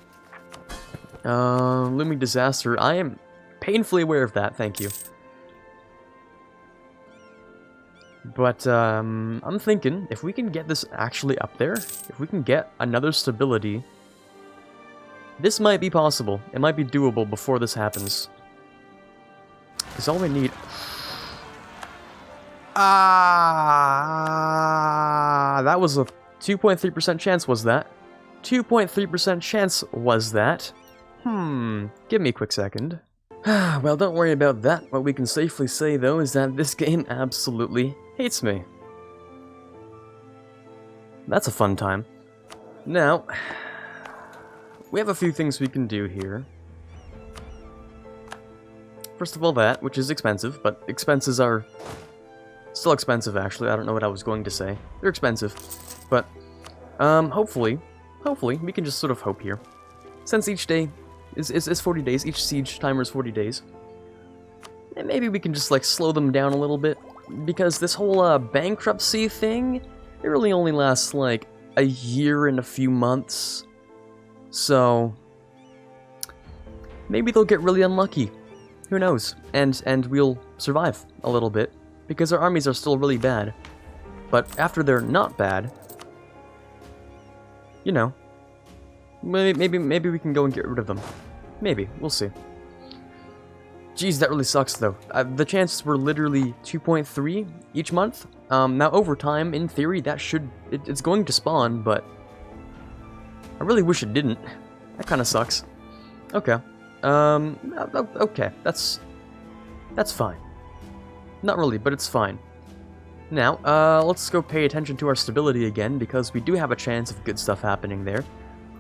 Looming disaster. I am painfully aware of that, thank you. But, I'm thinking, if we can get this actually up there, if we can get another stability, this might be possible. It might be doable before this happens. Because all we need... that was a 2.3% chance, was that? 2.3% chance was that? Give me a quick second. Well, don't worry about that. What we can safely say, though, is that this game absolutely hates me. That's a fun time. Now, we have a few things we can do here. First of all that, which is expensive, but expenses are still expensive, actually. I don't know what I was going to say. They're expensive. But, hopefully, we can just sort of hope here. Since each day is 40 days, each siege timer is 40 days. And maybe we can just, like, slow them down a little bit. Because this whole, bankruptcy thing, it really only lasts, like, a year and a few months. So, maybe they'll get really unlucky. Who knows? And we'll survive a little bit. Because our armies are still really bad. But after they're not bad, you know, maybe we can go and get rid of them. Maybe. We'll see. Jeez, that really sucks, though. The chances were literally 2.3 each month. Now, over time, in theory, that should... It's going to spawn, but... I really wish it didn't. That kind of sucks. Okay. Okay. That's fine. Not really, but it's fine. Now, let's go pay attention to our stability again, because we do have a chance of good stuff happening there.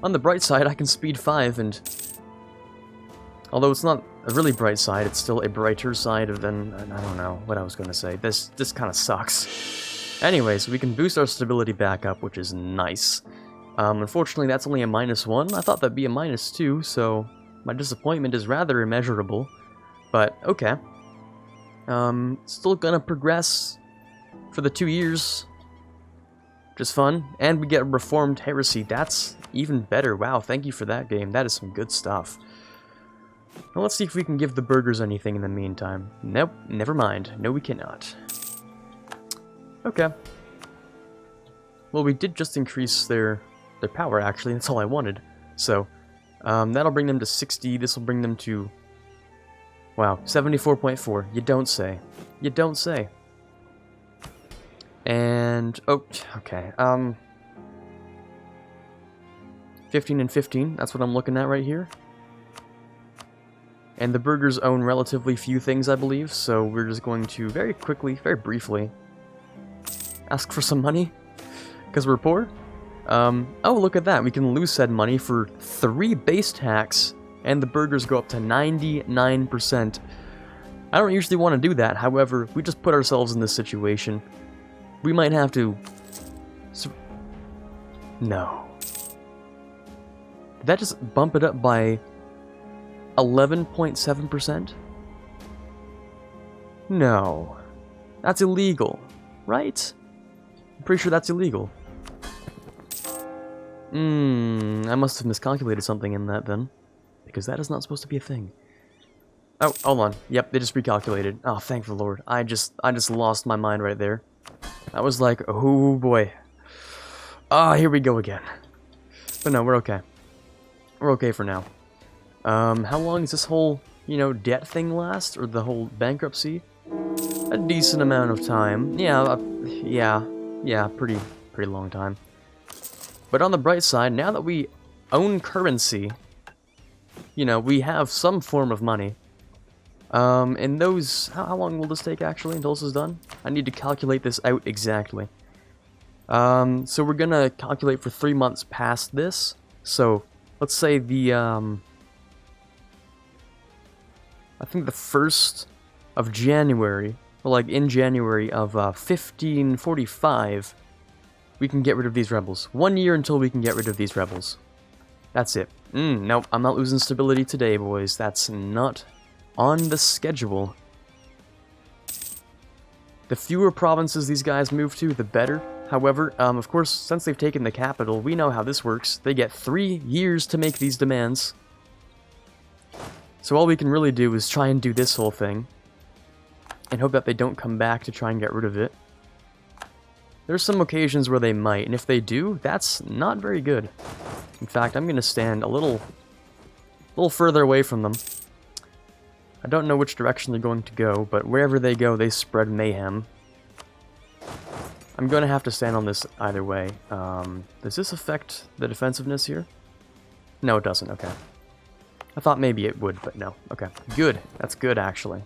On the bright side, I can speed 5, and... Although it's not a really bright side, it's still a brighter side than... I don't know what I was going to say. This kind of sucks. Anyways, we can boost our stability back up, which is nice. Unfortunately, that's only a -1. I thought that'd be a -2, so... My disappointment is rather immeasurable. But, okay. Still gonna progress for the 2 years. Just fun. And we get Reformed Heresy. That's even better. Wow, thank you for that game. That is some good stuff. Well, let's see if we can give the burgers anything in the meantime. Nope, never mind. No, we cannot. Okay. Well, we did just increase their power, actually. That's all I wanted. So, that'll bring them to 60. This will bring them to... Wow, 74.4. You don't say. You don't say. And... Oh, okay. 15 and 15. That's what I'm looking at right here. And the burgers own relatively few things, I believe, so we're just going to very quickly, very briefly, ask for some money, because we're poor. Oh, look at that, we can lose said money for 3 base tax, and the burgers go up to 99%. I don't usually want to do that, however, we just put ourselves in this situation. We might have to... No. Did that just bump it up by... 11.7%? No. That's illegal, right? I'm pretty sure that's illegal. I must have miscalculated something in that then. Because that is not supposed to be a thing. Oh, hold on. Yep, they just recalculated. Oh, thank the Lord. I just lost my mind right there. I was like, oh boy. Ah, here we go again. But no, we're okay. We're okay for now. How long does this whole, you know, debt thing last? Or the whole bankruptcy? A decent amount of time. Yeah, yeah, pretty long time. But on the bright side, now that we own currency, you know, we have some form of money. And those... How long will this take, actually, until this is done? I need to calculate this out exactly. So we're gonna calculate for 3 months past this. So, let's say the, I think the 1st of January. Well, like in January of 1545, we can get rid of these rebels. 1 year until we can get rid of these rebels. That's it. Nope, I'm not losing stability today, boys. That's not on the schedule. The fewer provinces these guys move to, the better. However, of course, since they've taken the capital, we know how this works. They get 3 years to make these demands. So all we can really do is try and do this whole thing, and hope that they don't come back to try and get rid of it. There's some occasions where they might, and if they do, that's not very good. In fact, I'm going to stand a little further away from them. I don't know which direction they're going to go, but wherever they go, they spread mayhem. I'm going to have to stand on this either way. Does this affect the defensiveness here? No, it doesn't. Okay. I thought maybe it would, but no. Okay. Good. That's good, actually.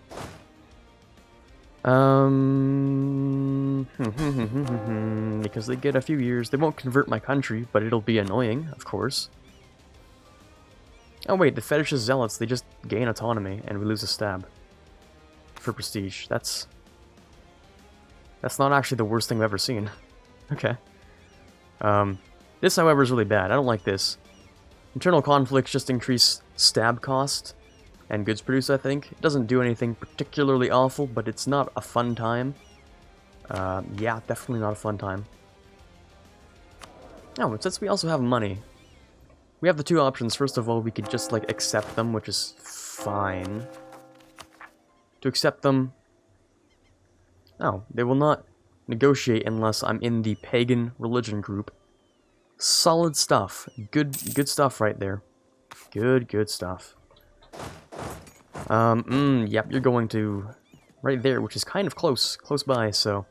Because they get a few years. They won't convert my country, but it'll be annoying, of course. Oh wait, the fetishist zealots, they just gain autonomy, and we lose a stab. For prestige. That's not actually the worst thing I've ever seen. Okay. This, however, is really bad. I don't like this. Internal conflicts just increase stab cost and goods produced, I think. It doesn't do anything particularly awful, but it's not a fun time. Yeah, definitely not a fun time. Oh, since we also have money, we have the two options. First of all, we could just, like, accept them, which is fine. To accept them... Oh, they will not negotiate unless I'm in the pagan religion group. Solid stuff. Good stuff right there. Good stuff. Yep, you're going to right there, which is kind of close by, so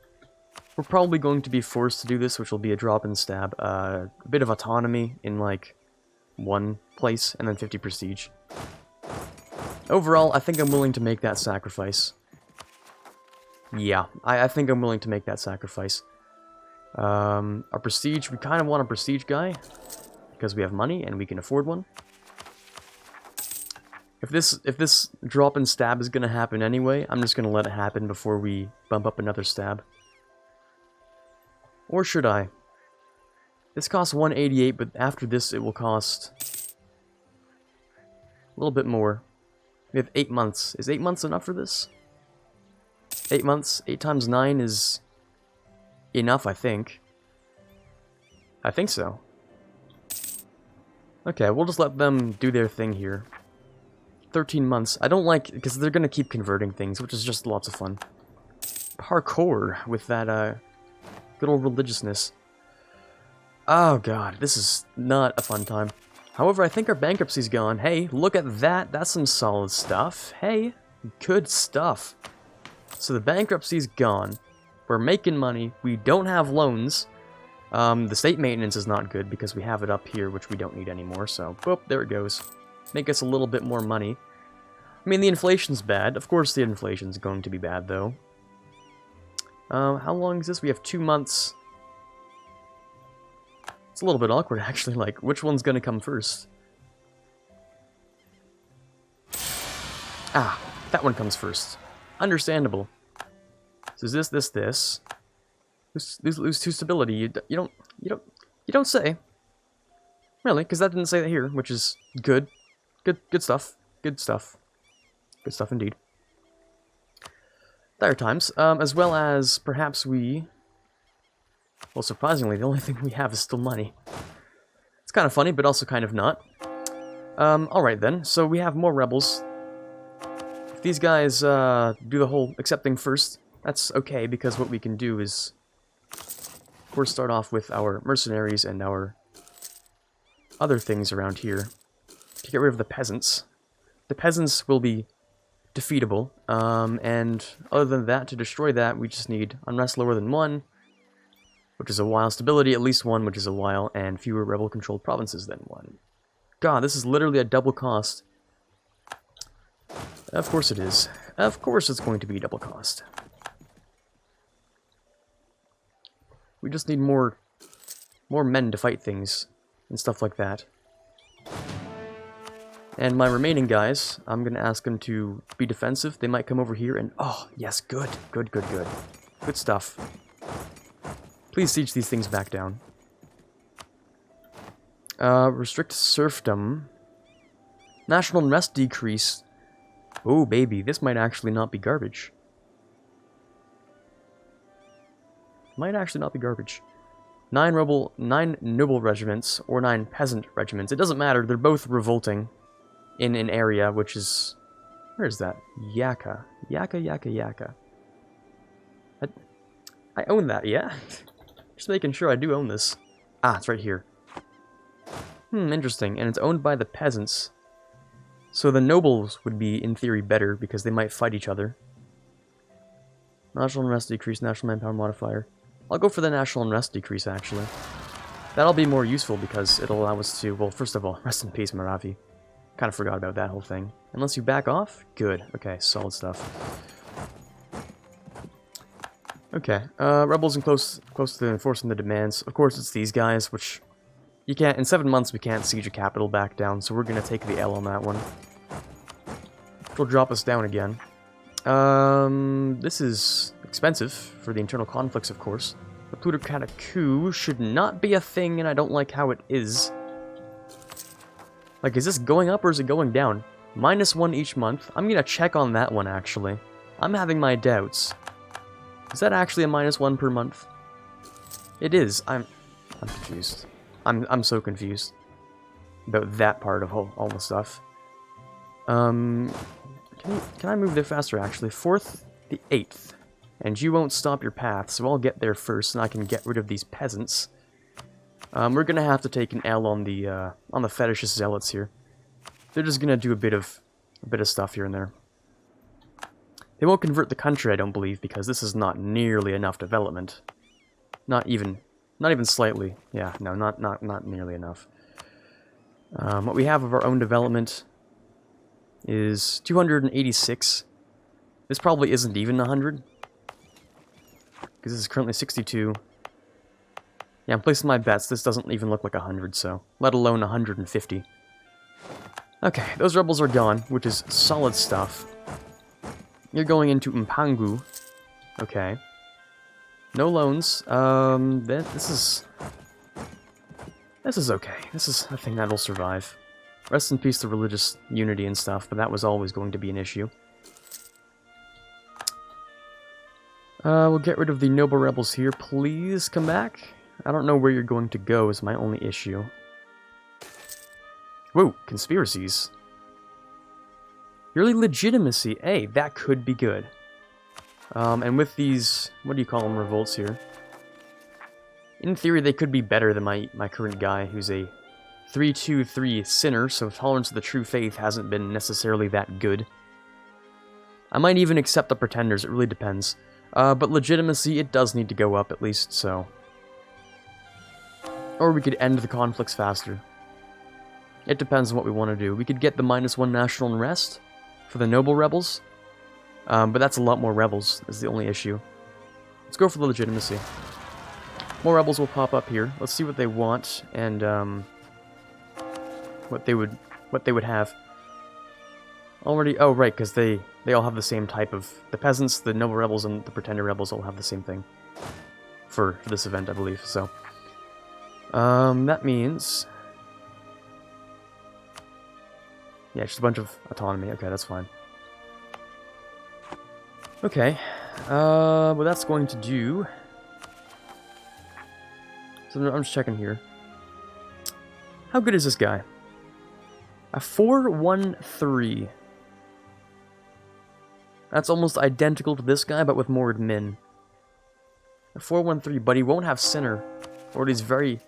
we're probably going to be forced to do this, which will be a drop in stab. A bit of autonomy in, like, one place, and then 50 prestige. Overall, I think I'm willing to make that sacrifice. Yeah, I think I'm willing to make that sacrifice. Our prestige, we kind of want a prestige guy, because we have money, and we can afford one. If this drop in stab is going to happen anyway, I'm just going to let it happen before we bump up another stab. Or should I? This costs 188, but after this it will cost a little bit more. We have 8 months. Is 8 months enough for this? 8 months? 8 times 9 is enough, I think. I think so. Okay, we'll just let them do their thing here. 13 months. I don't like... because they're going to keep converting things, which is just lots of fun. Parkour with that, good old religiousness. Oh god, this is not a fun time. However, I think our bankruptcy's gone. Hey, look at that. That's some solid stuff. Hey, good stuff. So the bankruptcy's gone. We're making money. We don't have loans. The state maintenance is not good because we have it up here, which we don't need anymore. So, boop, there it goes. Make us a little bit more money. I mean, the inflation's bad. Of course the inflation's going to be bad, though. How long is this? We have 2 months. It's a little bit awkward, actually. Like, which one's gonna come first? Ah, that one comes first. Understandable. So is this? Lose 2 stability. You don't say. Really, because that didn't say that here, which is good. Good stuff. Good stuff. Good stuff indeed. Dire times, as well as perhaps we... Well, surprisingly, the only thing we have is still money. It's kind of funny, but also kind of not. Alright then, so we have more rebels. If these guys do the whole accepting first, that's okay, because what we can do is, of course, start off with our mercenaries and our other things around here to get rid of the peasants. The peasants will be defeatable, and other than that, to destroy that, we just need unrest lower than 1, which is a while, stability at least 1, which is a while, and fewer rebel-controlled provinces than 1. God, this is literally a double cost. Of course it is. Of course it's going to be double cost. We just need more men to fight things, and stuff like that. And my remaining guys, I'm going to ask them to be defensive. They might come over here and... Oh, yes, good. Good, good, good. Good stuff. Please siege these things back down. Restrict serfdom. National unrest decrease. Oh, baby, this might actually not be garbage. Might actually not be garbage. 9 noble regiments, or 9 peasant regiments. It doesn't matter, they're both revolting in an area which is... Where is that? Yaka. Yaka. I own that, yeah? Just making sure I do own this. Ah, it's right here. Interesting. And it's owned by the peasants. So the nobles would be, in theory, better, because they might fight each other. National unrest decrease, national manpower modifier. I'll go for the national unrest decrease, actually. That'll be more useful, because it'll allow us to... Well, first of all, rest in peace, Maravi. Kind of forgot about that whole thing. Unless you back off? Good. Okay, solid stuff. Okay, rebels and close to enforcing the demands. Of course, it's these guys, which... You can't... In 7 months, we can't siege a capital back down, so we're gonna take the L on that one. Which will drop us down again. This is expensive for the internal conflicts, of course. The plutocratic coup should not be a thing, and I don't like how it is. Like, is this going up or is it going down? -1 each month. I'm gonna check on that one, actually. I'm having my doubts. Is that actually a -1 per month? It is. I'm confused. I'm so confused about that part of all the stuff. Can I move there faster, actually? 4th, the 8th. And you won't stop your path, so I'll get there first, and I can get rid of these peasants. We're gonna have to take an L on the fetishist zealots here. They're just gonna do a bit of stuff here and there. They won't convert the country, I don't believe, because this is not nearly enough development. Not even slightly. Yeah, no, not nearly enough. What we have of our own development is 286. This probably isn't even 100. Because this is currently 62. Yeah, I'm placing my bets. This doesn't even look like 100, so... Let alone 150. Okay, those rebels are gone, which is solid stuff. You're going into Mpangu. Okay. No loans. This is okay. This is a thing that'll survive. Rest in peace to religious unity and stuff, but that was always going to be an issue. We'll get rid of the noble rebels here. Please come back. I don't know where you're going to go is my only issue. Whoa, conspiracies. Yearly legitimacy. Hey, that could be good. And with these, what do you call them, revolts here? In theory, they could be better than my current guy, who's a 3-2-3 sinner, so tolerance of the true faith hasn't been necessarily that good. I might even accept the pretenders, it really depends. But legitimacy, it does need to go up at least, so... Or we could end the conflicts faster. It depends on what we want to do. We could get the -1 national unrest for the noble rebels, but that's a lot more rebels, is the only issue. Let's go for the legitimacy. More rebels will pop up here. Let's see what they want, and what they would have. Already, oh right, because they all have the same type of... The peasants, the noble rebels, and the pretender rebels all have the same thing. For this event, I believe, so... that means... Yeah, just a bunch of autonomy. Okay, that's fine. Okay. What that's going to do... So I'm just checking here. How good is this guy? A 4-1-3. That's almost identical to this guy, but with more admin. A 4-1-3, but he won't have Sinner. Or he's very...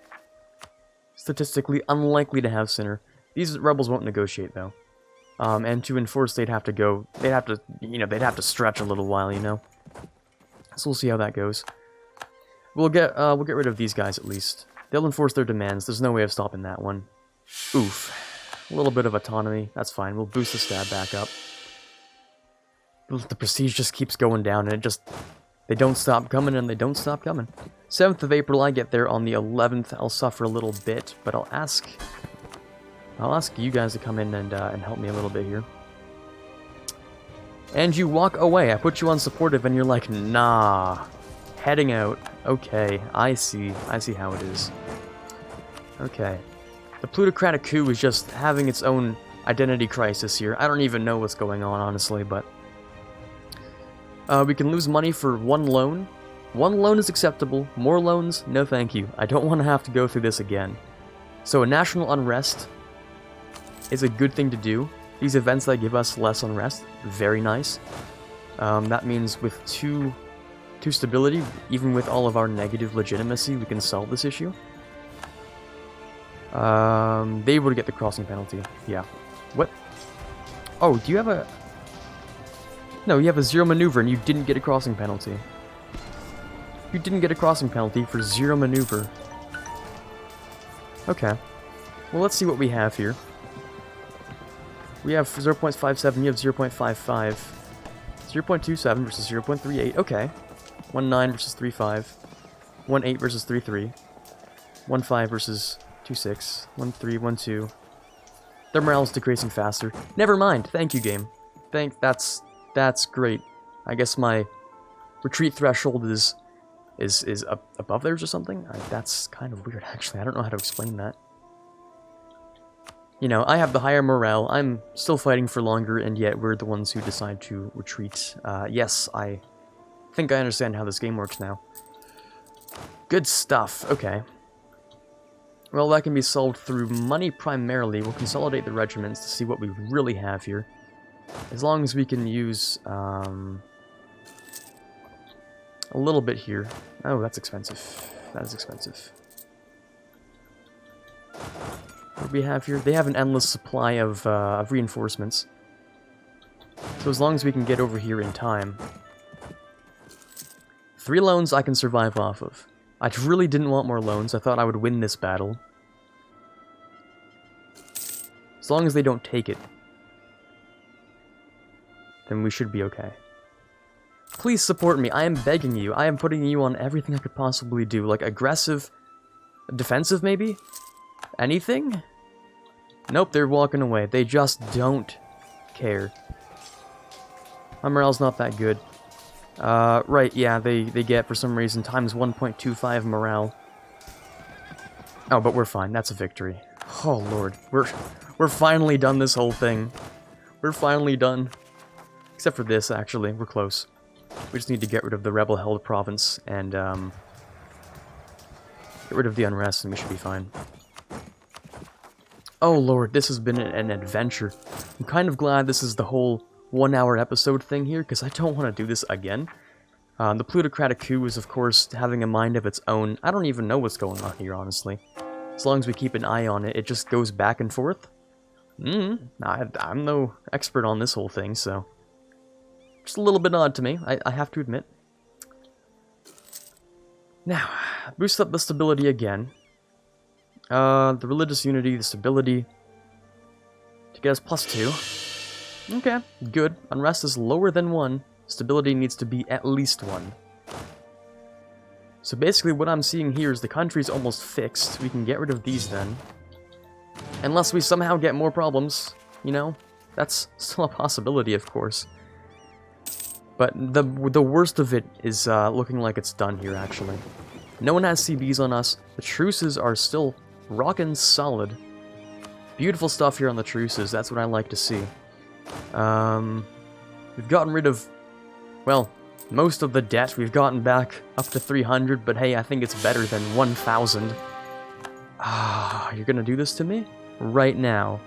statistically unlikely to have Sinner. These rebels won't negotiate, though. And to enforce, they'd have to stretch a little while, you know? So we'll see how that goes. We'll get rid of these guys, at least. They'll enforce their demands. There's no way of stopping that one. Oof. A little bit of autonomy. That's fine. We'll boost the stab back up. The prestige just keeps going down, and they don't stop coming, and they don't stop coming. 7th of April, I get there on the 11th. I'll suffer a little bit, but I'll ask... I'll ask you guys to come in and help me a little bit here. And you walk away. I put you on supportive and you're like, nah. Heading out. Okay, I see. I see how it is. Okay. The plutocratic coup is just having its own identity crisis here. I don't even know what's going on, honestly, but... we can lose money for one loan. One loan is acceptable. More loans? No thank you. I don't want to have to go through this again. So a national unrest is a good thing to do. These events that give us less unrest, very nice. That means with two stability, even with all of our negative legitimacy, we can solve this issue. They would get the crossing penalty. Yeah. What? Oh, do you have a... No, you have a 0 maneuver and you didn't get a crossing penalty. You didn't get a crossing penalty for 0 maneuver. Okay. Well, let's see what we have here. We have 0.57, you have 0.55. 0.27 versus 0.38, okay. 1.9 versus 3.5. 1.8 versus 3.3. 1.5 versus 2.6. 1.3, 1.2. Their morale is decreasing faster. Never mind, thank you, game. That's great. I guess my retreat threshold is up above theirs or something? That's kind of weird, actually. I don't know how to explain that. You know, I have the higher morale, I'm still fighting for longer, and yet we're the ones who decide to retreat. Yes, I think I understand how this game works now. Good stuff, okay. Well, that can be solved through money primarily. We'll consolidate the regiments to see what we really have here. As long as we can use, a little bit here. Oh, that's expensive. That is expensive. What do we have here? They have an endless supply of reinforcements. So as long as we can get over here in time. 3 loans I can survive off of. I really didn't want more loans. I thought I would win this battle. As long as they don't take it, then we should be okay. Please support me. I am begging you. I am putting you on everything I could possibly do. Like aggressive, defensive maybe? Anything? Nope, they're walking away. They just don't care. My morale's not that good. Right, yeah, they get, for some reason, times 1.25 morale. Oh, but we're fine. That's a victory. Oh, Lord. We're finally done this whole thing. We're finally done. Except for this, actually. We're close. We just need to get rid of the rebel-held province and, get rid of the unrest and we should be fine. Oh, Lord, this has been an adventure. I'm kind of glad this is the whole 1-hour episode thing here, because I don't want to do this again. The plutocratic coup is, of course, having a mind of its own. I don't even know what's going on here, honestly. As long as we keep an eye on it, it just goes back and forth. I'm no expert on this whole thing, so... Just a little bit odd to me, I have to admit. Now, boost up the stability again. The religious unity, the stability... To get us +2. Okay, good. Unrest is lower than 1. Stability needs to be at least 1. So basically what I'm seeing here is the country's almost fixed. We can get rid of these then. Unless we somehow get more problems, you know? That's still a possibility, of course. But the worst of it is looking like it's done here, actually. No one has CBs on us. The truces are still rockin' solid. Beautiful stuff here on the truces. That's what I like to see. We've gotten rid of, well, most of the debt. We've gotten back up to 300, but hey, I think it's better than 1,000. Ah, you're gonna do this to me? Right now.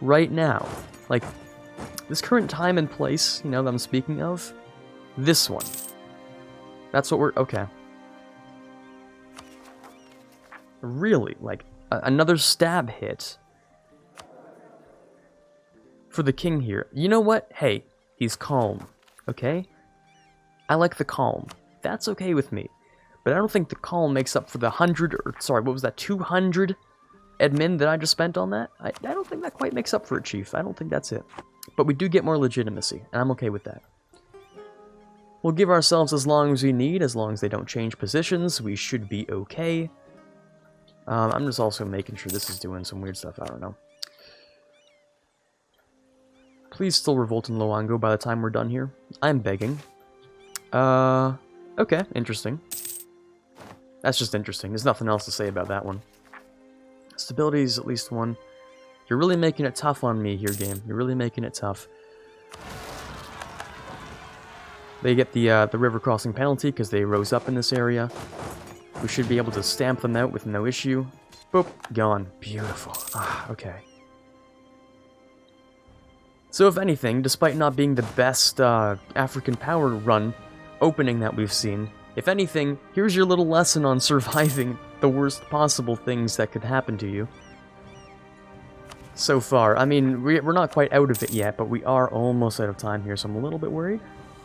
Right now. Like, this current time and place, you know, that I'm speaking of, this one. That's what we're, okay. Really, like, another stab hit for the king here. You know what? Hey, he's calm, okay? I like the calm. That's okay with me. But I don't think the calm makes up for the 100, or sorry, what was that, 200 admin that I just spent on that? I don't think that quite makes up for it, Chief. I don't think that's it. But we do get more legitimacy, and I'm okay with that. We'll give ourselves as long as we need, as long as they don't change positions, we should be okay. I'm just also making sure this is doing some weird stuff, I don't know. Please still revolt in Loango by the time we're done here. I'm begging. Okay, interesting. That's just interesting. There's nothing else to say about that one. Stability is at least one. You're really making it tough on me here, game. You're really making it tough. They get the river crossing penalty because they rose up in this area. We should be able to stamp them out with no issue. Boop, gone. Beautiful. Ah, okay. So if anything, despite not being the best African power run opening that we've seen, if anything, here's your little lesson on surviving the worst possible things that could happen to you. So far. I mean, we're not quite out of it yet, but we are almost out of time here, so I'm a little bit worried,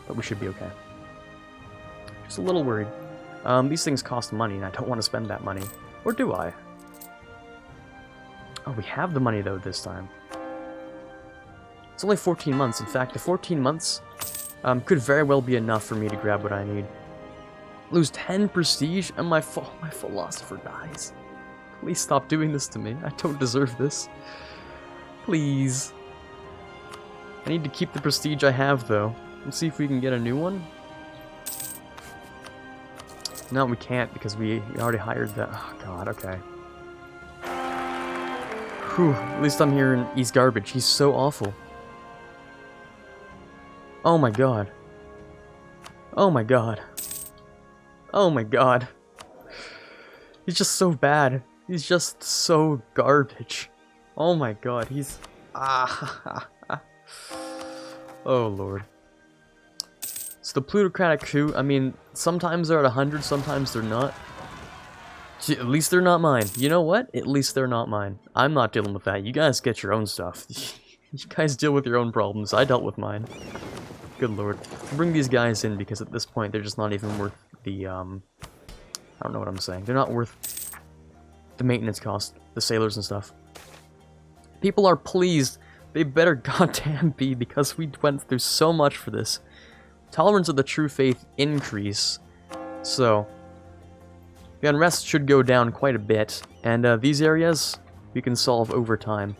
but we should be okay. Just a little worried. These things cost money, and I don't want to spend that money. Or do I? Oh, we have the money, though, this time. It's only 14 months. In fact, the 14 months could very well be enough for me to grab what I need. Lose 10 prestige, and my philosopher dies. Please stop doing this to me. I don't deserve this. Please. I need to keep the prestige I have, though. Let's see if we can get a new one. No, we can't, because we already hired that. Oh, God, okay. Whew, at least I'm hearing he's garbage. He's so awful. Oh my god. Oh my god. Oh my god. He's just so bad. He's just so garbage. Oh my god, he's... Ah. Oh lord. So the plutocratic coup, I mean, sometimes they're at 100, sometimes they're not. Gee, at least they're not mine. You know what? At least they're not mine. I'm not dealing with that. You guys get your own stuff. You guys deal with your own problems. I dealt with mine. Good lord. Bring these guys in because at this point they're just not even worth the, I don't know what I'm saying. They're not worth the maintenance cost, the sailors and stuff. People are pleased. They better goddamn be because we went through so much for this. Tolerance of the true faith increase. So, the unrest should go down quite a bit. And these areas, we can solve over time.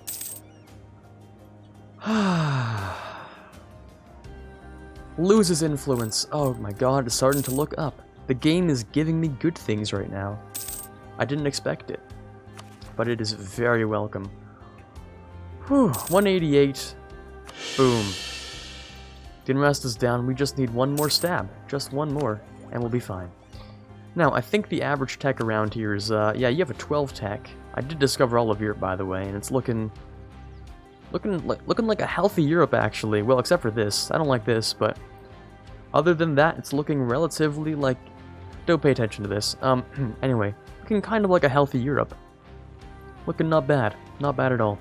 Loses influence. Oh my god, it's starting to look up. The game is giving me good things right now. I didn't expect it. But it is very welcome. Whew, 188. Boom. The unrest is down. We just need one more stab. Just one more, and we'll be fine. Now, I think the average tech around here is, yeah, you have a 12 tech. I did discover all of Europe, by the way, and it's looking like a healthy Europe, actually. Well, except for this. I don't like this, but other than that, it's looking relatively like... Don't pay attention to this. Anyway, looking kind of like a healthy Europe. Looking not bad. Not bad at all.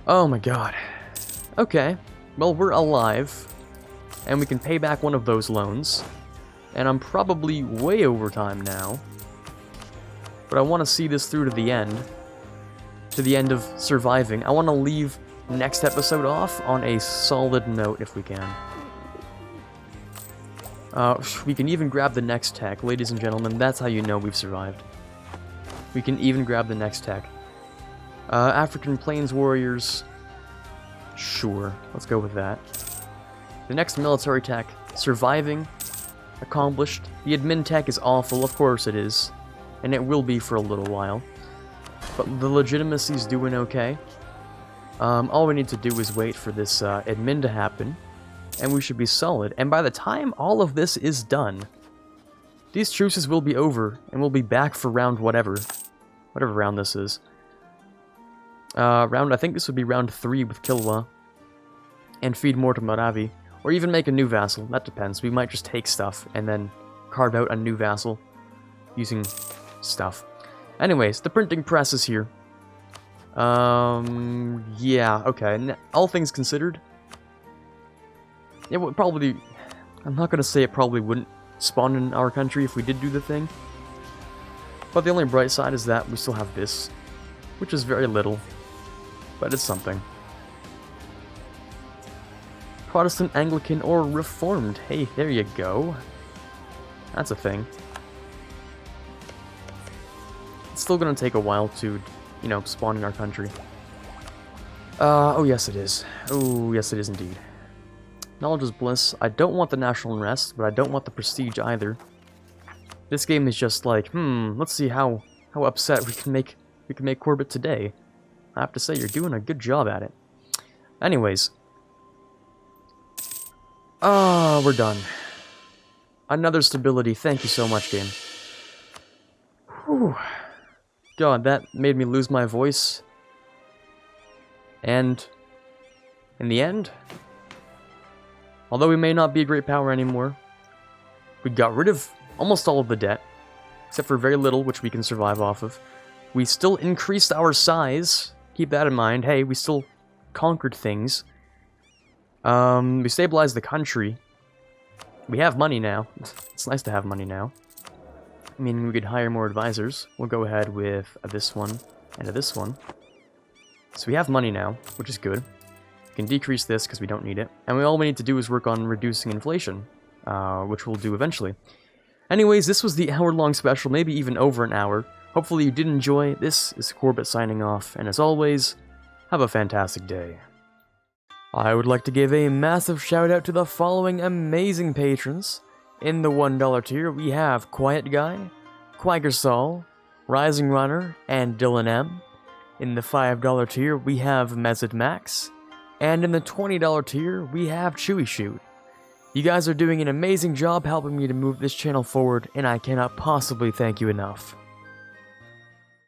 Oh my god. Okay. Well, we're alive. And we can pay back one of those loans. And I'm probably way over time now. But I want to see this through to the end. To the end of surviving. I want to leave next episode off on a solid note if we can. We can even grab the next tech. Ladies and gentlemen, that's how you know we've survived. We can even grab the next tech. African Plains Warriors. Sure, let's go with that. The next military tech. Surviving. Accomplished. The admin tech is awful, of course it is. And it will be for a little while. But the legitimacy's doing okay. All we need to do is wait for this admin to happen. And we should be solid. And by the time all of this is done, these truces will be over. And we'll be back for round whatever. Whatever round this is. I think this would be round 3 with Kilwa. And feed more to Maravi. Or even make a new vassal. That depends. We might just take stuff and then carve out a new vassal. Using stuff. Anyways, the printing press is here. Yeah, okay. All things considered. It would probably... I'm not gonna say it probably wouldn't spawn in our country if we did do the thing. But the only bright side is that we still have this. Which is very little. But it's something. Protestant, Anglican, or Reformed. Hey, there you go. That's a thing. It's still gonna take a while to, you know, spawn in our country. Oh yes it is. Oh yes it is indeed. Knowledge is bliss. I don't want the national unrest, but I don't want the prestige either. This game is just like, let's see how upset we can make Quarbit today. I have to say, you're doing a good job at it. Anyways. We're done. Another stability. Thank you so much, game. Whew. God, that made me lose my voice. And in the end, although we may not be a great power anymore, we got rid of almost all of the debt, except for very little, which we can survive off of. We still increased our size. Keep that in mind. Hey, we still conquered things. We stabilized the country. We have money now. It's nice to have money now. I mean, we could hire more advisors. We'll go ahead with this one and this one. So we have money now, which is good. We can decrease this because we don't need it. And all we need to do is work on reducing inflation, which we'll do eventually. Anyways, this was the hour-long special, maybe even over an hour. Hopefully you did enjoy. This is Quarbit signing off, and as always, have a fantastic day. I would like to give a massive shout out to the following amazing patrons. In the $1 tier, we have Quiet Guy, Quaggersol, Rising Runner, and Dylan M. In the $5 tier, we have Mezid Max, and in the $20 tier, we have Chewy Shoot. You guys are doing an amazing job helping me to move this channel forward, and I cannot possibly thank you enough.